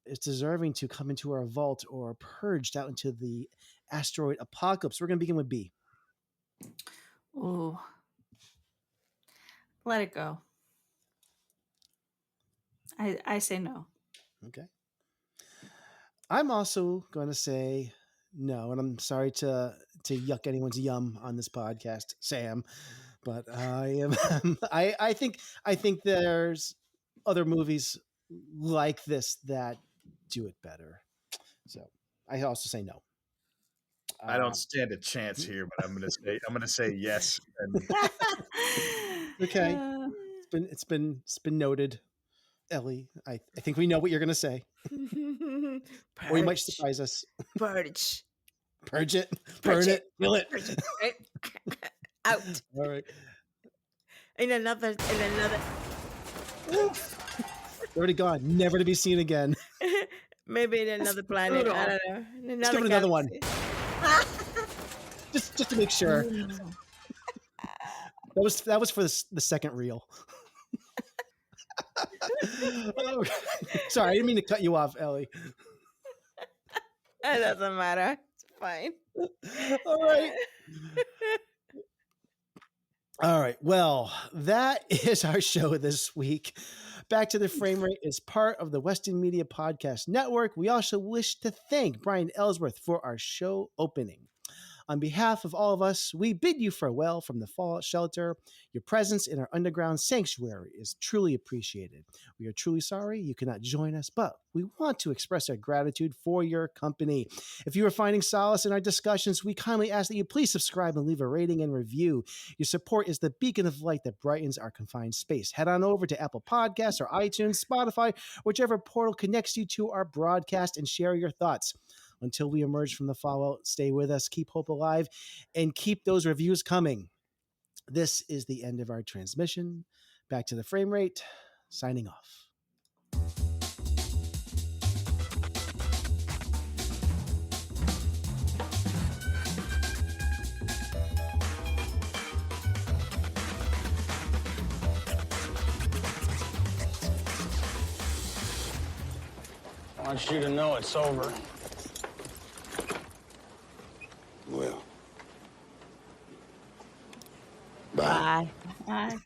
Speaker 2: is deserving to come into our vault or purged out into the asteroid apocalypse. We're going to begin with B.
Speaker 3: Ooh. Let it go. I say no.
Speaker 2: Okay. I'm also going to say no, and I'm sorry to yuck anyone's yum on this podcast, Sam, but I am I think there's other movies like this that do it better. So I also say no.
Speaker 6: I don't stand a chance here, but I'm gonna say yes. And...
Speaker 2: Okay, it's been noted. Ellie, I think we know what you're gonna say, or you might surprise us.
Speaker 9: Purge
Speaker 2: it, burn it, kill it.
Speaker 9: Out.
Speaker 2: All right.
Speaker 9: In another.
Speaker 2: Already gone, never to be seen again.
Speaker 9: Maybe in another planet. I don't know.
Speaker 2: Let's give it another one. just to make sure. That was for the second reel. Oh, sorry, I didn't mean to cut you off, Ellie.
Speaker 9: It doesn't matter. It's fine.
Speaker 2: All right. All right. Well, that is our show this week. Back to the Frame Rate is part of the Western Media Podcast Network. We also wish to thank Brian Ellsworth for our show opening. On behalf of all of us, we bid you farewell from the Fallout Shelter. Your presence in our underground sanctuary is truly appreciated. We are truly sorry you cannot join us, but we want to express our gratitude for your company. If you are finding solace in our discussions, we kindly ask that you please subscribe and leave a rating and review. Your support is the beacon of light that brightens our confined space. Head on over to Apple Podcasts or iTunes, Spotify, whichever portal connects you to our broadcast, and share your thoughts. Until we emerge from the fallout, stay with us, keep hope alive, and keep those reviews coming. This is the end of our transmission. Back to the Frame Rate, signing off.
Speaker 10: I want you to know it's over. Well. Bye.
Speaker 3: Bye.